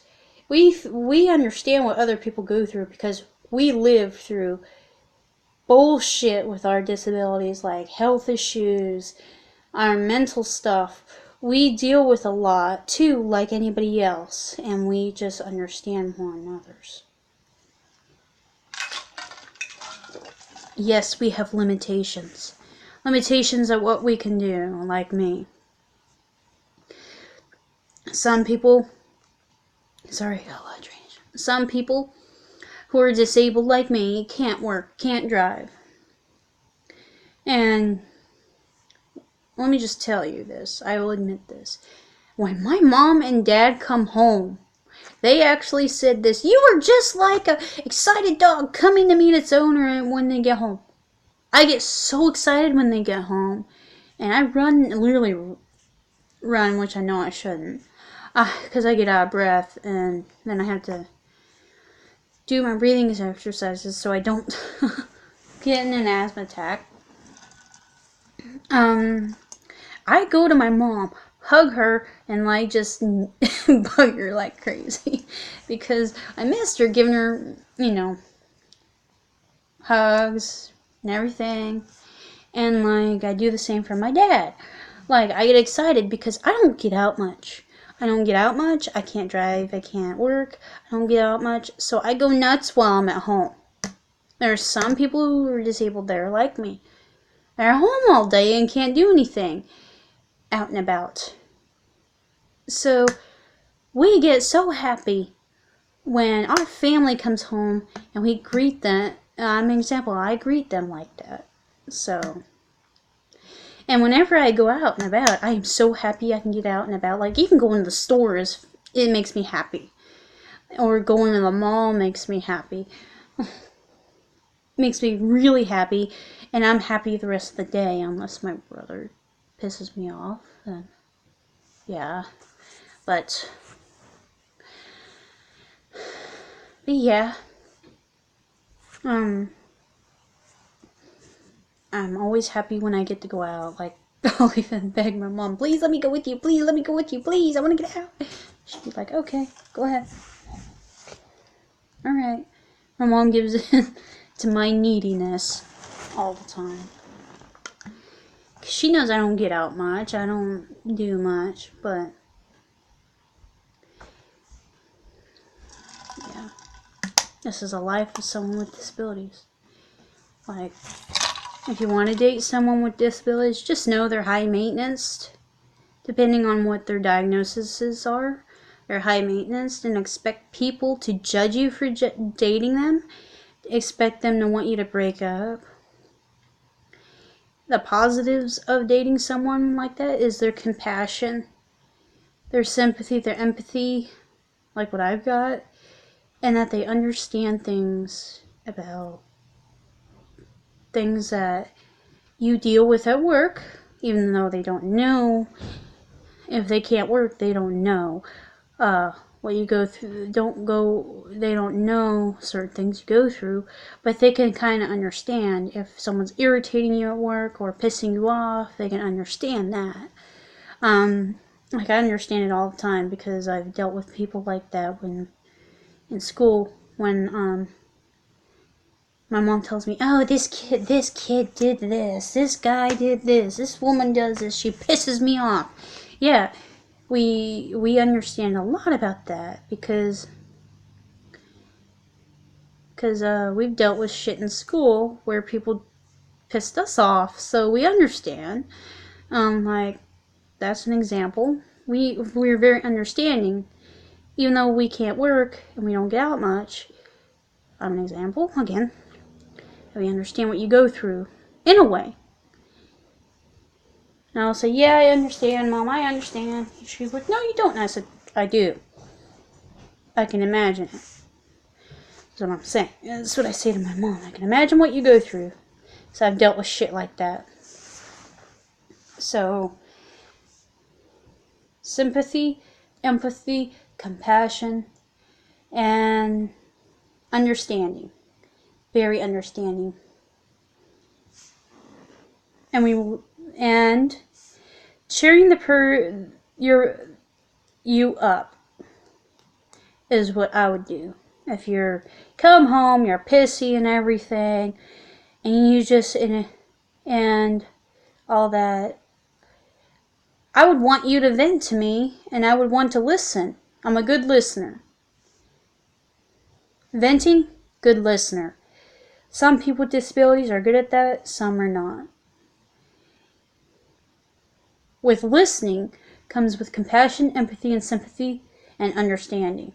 We understand what other people go through because we live through bullshit with our disabilities, like health issues, our mental stuff. We deal with a lot too, like anybody else, and we just understand more than others. Yes, we have limitations. Limitations at what we can do, like me. Some people, sorry, I got a lot of drainage. Some people who are disabled like me can't work, can't drive. And let me just tell you this, I will admit this. When my mom and dad come home, they actually said this: you are just like a excited dog coming to meet its owner when they get home. I get so excited when they get home, and I literally run, which I know I shouldn't, because I get out of breath, and then I have to do my breathing exercises so I don't get in an asthma attack. I go to my mom, hug her, and like just bug her like crazy because I missed her, giving her, hugs and everything. And like I do the same for my dad. Like I get excited because I don't get out much. I can't drive. I can't work. I don't get out much. So I go nuts while I'm at home. There are some people who are disabled that are like me. They're home all day and can't do anything out and about. So we get so happy when our family comes home and we greet them. I'm an example. I greet them like that. So, and whenever I go out and about, I am so happy I can get out and about. Like even going to the stores, it makes me happy. Or going to the mall makes me happy. Makes me really happy, and I'm happy the rest of the day, unless my brother pisses me off. Then, yeah. But yeah. I'm always happy when I get to go out. Like, I'll even beg my mom, please let me go with you. Please let me go with you. Please, I want to get out. She'd be like, okay, go ahead. Alright. My mom gives in to my neediness all the time. She knows I don't get out much. I don't do much, but yeah. This is a life of someone with disabilities. Like, if you want to date someone with disabilities, just know they're high maintenance. Depending on what their diagnoses are, they're high maintenance, and expect people to judge you for dating them. Expect them to want you to break up. The positives of dating someone like that is their compassion. their sympathy, their empathy, like what I've got, and that they understand things about things that you deal with at work, even though they don't know. If they can't work, they don't know what you go through. They don't know certain things you go through, but they can kind of understand if someone's irritating you at work or pissing you off. They can understand that. Like, I understand it all the time because I've dealt with people like that when in school, when my mom tells me, oh, this kid did this guy did this woman does this, she pisses me off. Yeah, we understand a lot about that because we've dealt with shit in school where people pissed us off, so we understand. Like, that's an example. We're very understanding, even though we can't work and we don't get out much. I'm an example again. We understand what you go through in a way. And I'll say, yeah, I understand, Mom, I understand. She's like, no, you don't. And I said, I do. I can imagine it. That's what I'm saying. That's what I say to my mom. I can imagine what you go through. So I've dealt with shit like that. So, sympathy, empathy, compassion, and understanding. Very understanding. And cheering you up is what I would do. If you're come home, you're pissy and everything, and you just and all that, I would want you to vent to me, and I would want to listen. I'm a good listener. Venting, good listener. Some people with disabilities are good at that, some are not. With listening comes with compassion, empathy, and sympathy, and understanding.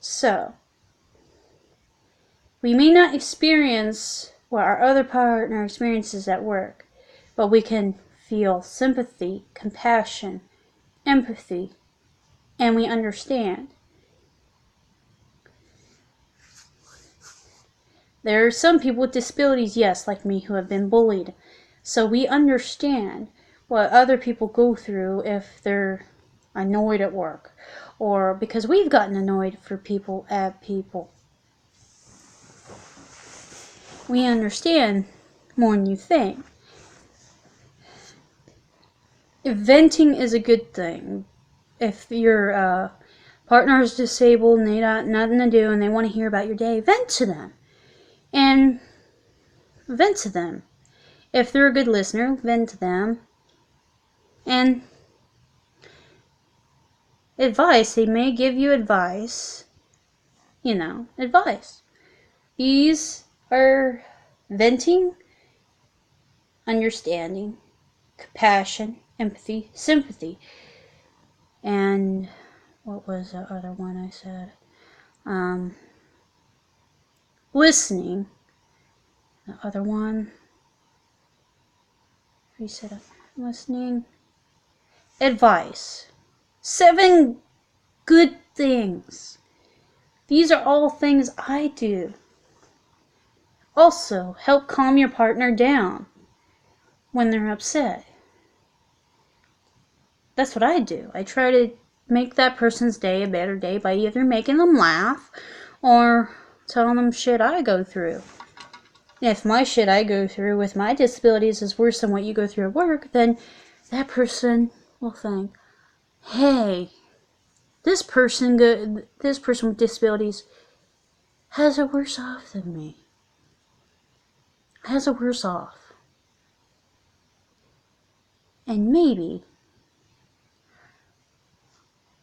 So, we may not experience what our other partner experiences at work, but we can feel sympathy, compassion, empathy, and we understand. There are some people with disabilities, yes, like me, who have been bullied. So we understand what other people go through if they're annoyed at work, or because we've gotten annoyed at people. We understand more than you think. Venting is a good thing. If your partner is disabled and they got nothing to do and they want to hear about your day, vent to them. And vent to them. If they're a good listener, vent to them. And advice, they may give you advice. Advice. These are venting, understanding, compassion, empathy, sympathy. And what was the other one I said? Listening. The other one. We said listening. Advice. 7 good things. These are all things I do. Also, help calm your partner down when they're upset. That's what I do. I try to make that person's day a better day by either making them laugh or telling them shit I go through. If my shit I go through with my disabilities is worse than what you go through at work, then that person will think, hey, this person with disabilities has it worse off than me. Has it worse off. And maybe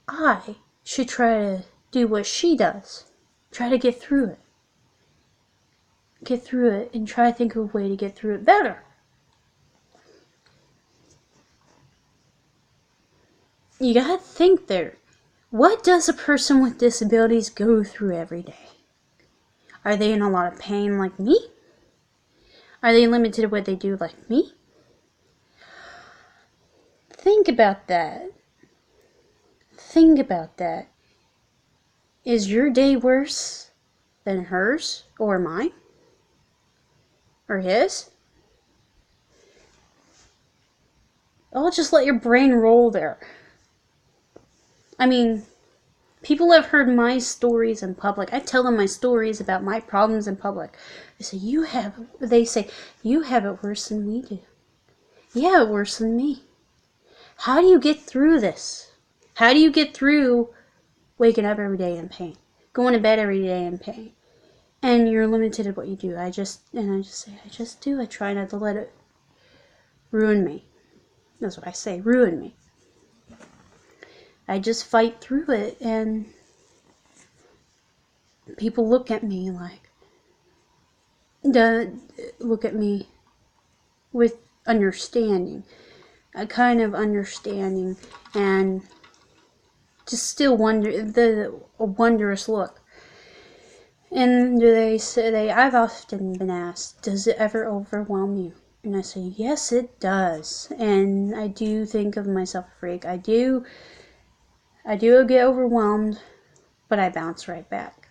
I should try to do what she does. Try to get through it. Get through it and try to think of a way to get through it better. You gotta think there. What does a person with disabilities go through every day? Are they in a lot of pain like me? Are they limited to what they do like me? Think about that. Think about that. Is your day worse than hers or mine or his? Oh, just let your brain roll there. I mean, people have heard my stories in public. I tell them my stories about my problems in public. They say, you have it worse than we do. You have it worse than me. How do you get through this? How do you get through waking up every day in pain? Going to bed every day in pain? And you're limited at what you do. I just say, I just do. I try not to let it ruin me. That's what I say, ruin me. I just fight through it, and people look at me with understanding, a kind of understanding, and just still a wondrous look. And I've often been asked, does it ever overwhelm you? And I say, yes, it does. And I do think of myself a freak. I do get overwhelmed, but I bounce right back.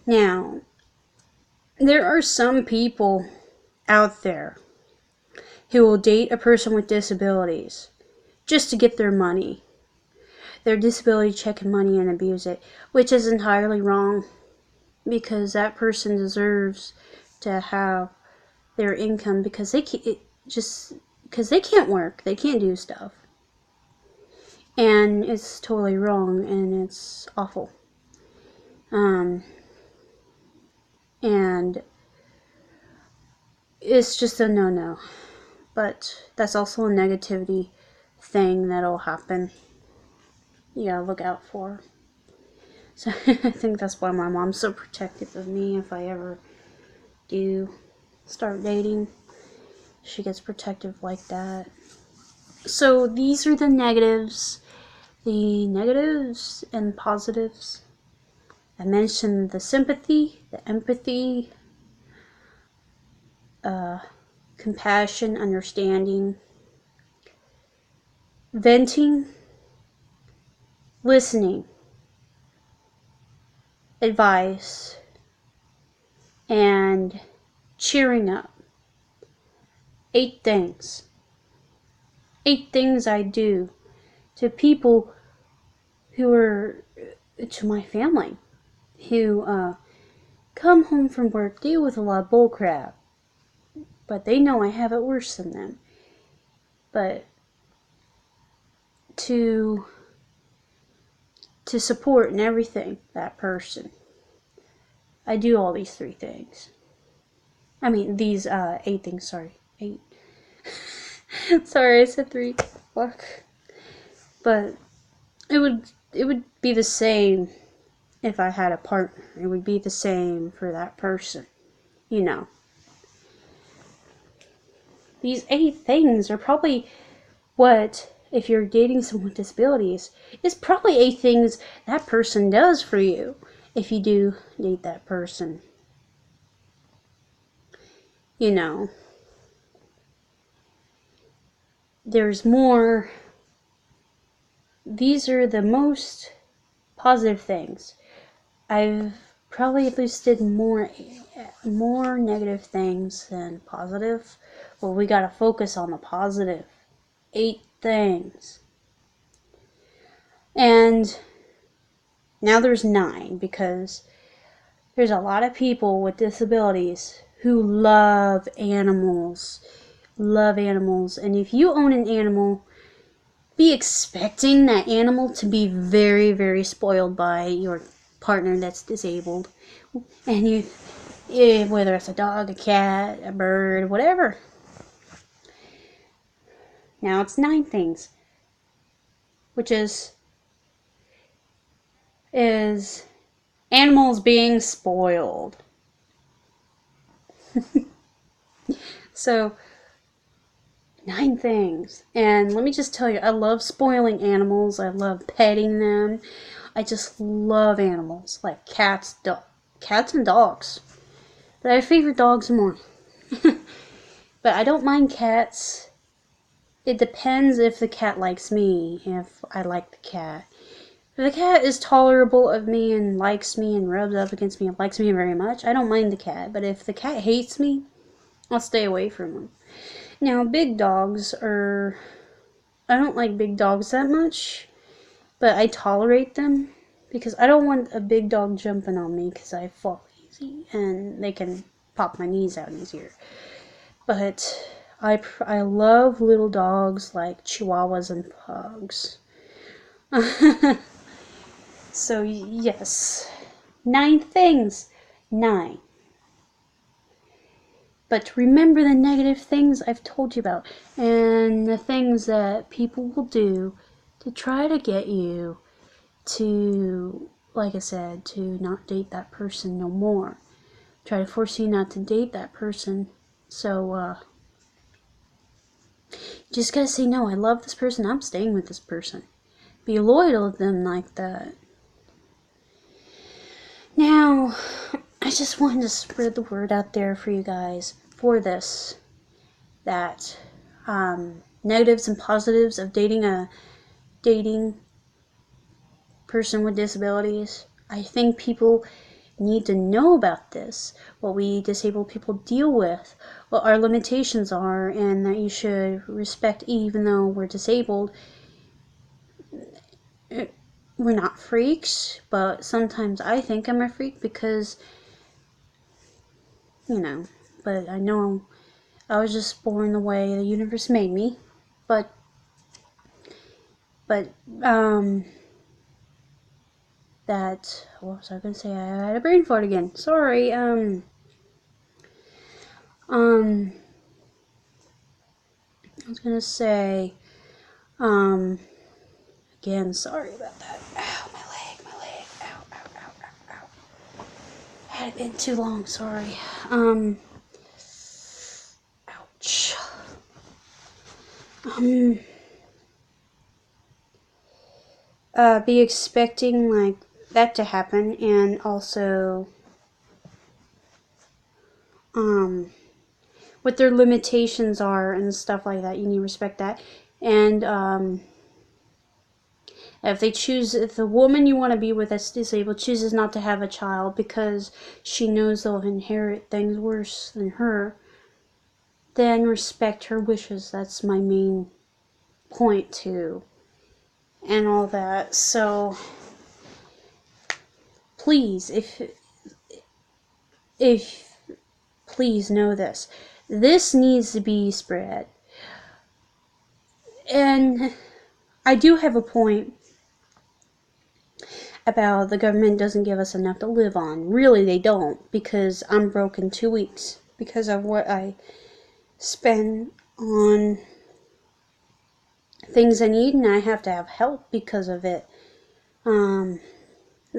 Now, there are some people out there who will date a person with disabilities just to get their money, their disability check and money, and abuse it, which is entirely wrong, because that person deserves to have their income because they can't work, they can't do stuff, and it's totally wrong and it's awful. And it's just a no-no. But that's also a negativity thing that'll happen. You gotta look out for. So I think that's why my mom's so protective of me. If I ever do start dating, she gets protective like that. So these are the negatives and positives. I mentioned the sympathy, the empathy, compassion, understanding, venting, listening, advice, and cheering up. 8 things. 8 things I do to people to my family, who come home from work, deal with a lot of bull crap, but they know I have it worse than them. But to support and everything that person, I do all these 3 things. I mean, these 8 things, sorry. 8. Sorry, I said 3. Fuck. But it would be the same if I had a partner. It would be the same for that person. You know. These 8 things are probably what, if you're dating someone with disabilities, is probably 8 things that person does for you if you do date that person. You know. There's more. These are the most positive things. I've probably listed more negative things than positive. Well, we gotta focus on the positive. 8 things. And now there's 9, because there's a lot of people with disabilities who love animals. And if you own an animal, be expecting that animal to be very, very spoiled by your partner that's disabled. And whether it's a dog, a cat, a bird, whatever. Now it's 9 things, which is animals being spoiled. So 9 things. And let me just tell you, I love spoiling animals. I love petting them. I just love animals, like cats and dogs. But I favor dogs more. But I don't mind cats it depends if the cat likes me, if I like the cat. If the cat is tolerable of me and likes me and rubs up against me and likes me very much, I don't mind the cat. But if the cat hates me, I'll stay away from him. Now, big dogs are... I don't like big dogs that much, but I tolerate them because I don't want a big dog jumping on me because I fall easy and they can pop my knees out easier. But I love little dogs like Chihuahuas and Pugs. So yes, 9 things. 9. But remember the negative things I've told you about and the things that people will do to try to get you to, like I said, to not date that person no more. Try to force you not to date that person. So, you just gotta say, no, I love this person, I'm staying with this person. Be loyal to them like that. Now, I just wanted to spread the word out there for you guys for this. That negatives and positives of dating person with disabilities. I think people need to know about this, what we disabled people deal with, what our limitations are, and that you should respect even though we're disabled. We're not freaks, but sometimes I think I'm a freak because, but I know I was just born the way the universe made me. But that, what was I gonna say? I had a brain fart again. Sorry. I was gonna say, again, sorry about that. Ow, my leg. Ow, ow, ow, ow, ow. Had it been too long, sorry. Ouch. Be expecting, like, that to happen, and also, what their limitations are and stuff like that. You need to respect that. And, if the woman you want to be with that's disabled chooses not to have a child because she knows they'll inherit things worse than her, then respect her wishes. That's my main point too. And all that. So, please, if please know this. This needs to be spread. And I do have a point about the government doesn't give us enough to live on. Really, they don't, because I'm broke in 2 weeks because of what I spend on things I need, and I have to have help because of it. I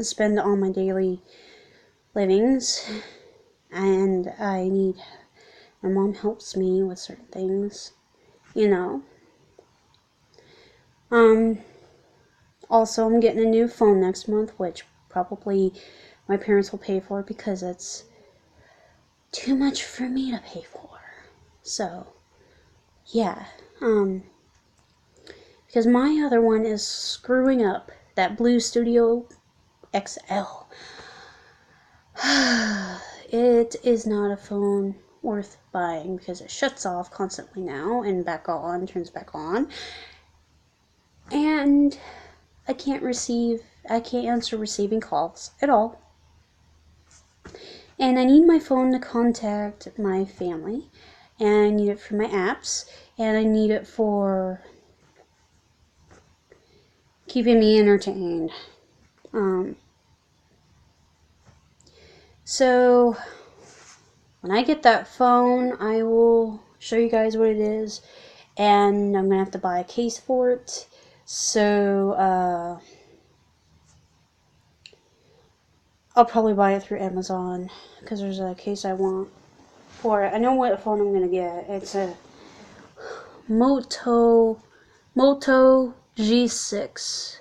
spend all my daily livings, and my mom helps me with certain things, Also, I'm getting a new phone next month, which probably my parents will pay for because it's too much for me to pay for. So, yeah. Because my other one is screwing up. That Blue Studio XL. It is not a phone worth buying because it shuts off constantly now and back on, turns back on. And I can't answer receiving calls at all. And I need my phone to contact my family, and I need it for my apps, and I need it for keeping me entertained. So when I get that phone, I will show you guys what it is, and I'm gonna have to buy a case for it. So I'll probably buy it through Amazon because there's a case I want for it. I know what phone I'm gonna get. It's a Moto G6.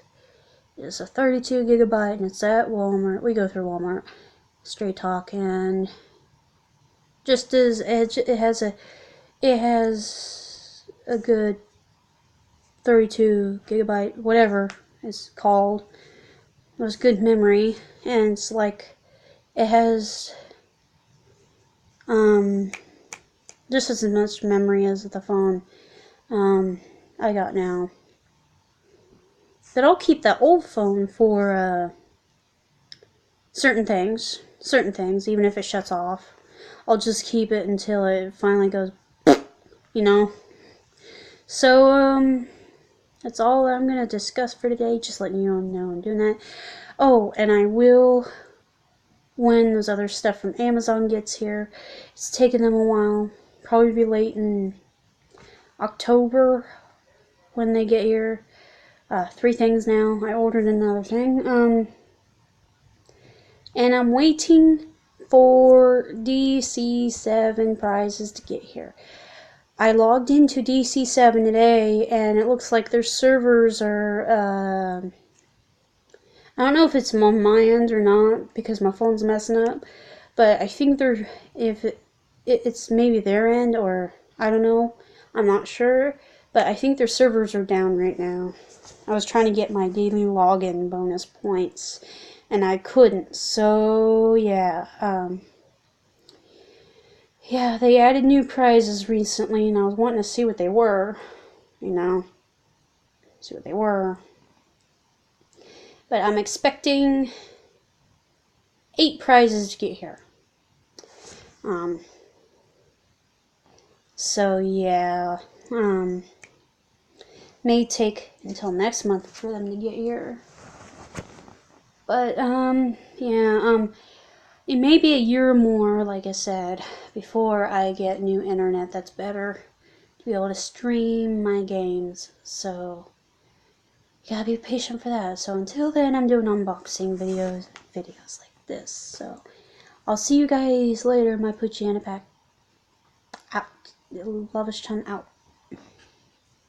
It's a 32 gigabyte and it's at Walmart. We go through Walmart. Straight Talk, and just as it has a good 32 gigabyte, whatever it's called. It was good memory, and it's like it has just as much memory as the phone I got now. But I'll keep that old phone for certain things, even if it shuts off. I'll just keep it until it finally goes, you know. So, that's all I'm going to discuss for today. Just letting you know I'm doing that. Oh, and I will, when those other stuff from Amazon gets here. It's taken them a while. Probably be late in October when they get here. 3 things now. I ordered another thing. And I'm waiting for DC7 prizes to get here. I logged into DC7 today, and it looks like their servers are, I don't know if it's on my end or not, because my phone's messing up, but I think they're, if it's maybe their end, or I don't know, I'm not sure, but I think their servers are down right now. I was trying to get my daily login bonus points, and I couldn't, so yeah, yeah, they added new prizes recently, and I was wanting to see what they were, you know, see what they were. But I'm expecting 8 prizes to get here. So yeah, may take until next month for them to get here. But, yeah, it may be a year or more, like I said, before I get new internet that's better to be able to stream my games. So, you gotta be patient for that. So until then, I'm doing unboxing videos like this. So, I'll see you guys later. My Poochie Pack out. Lovish Ton out.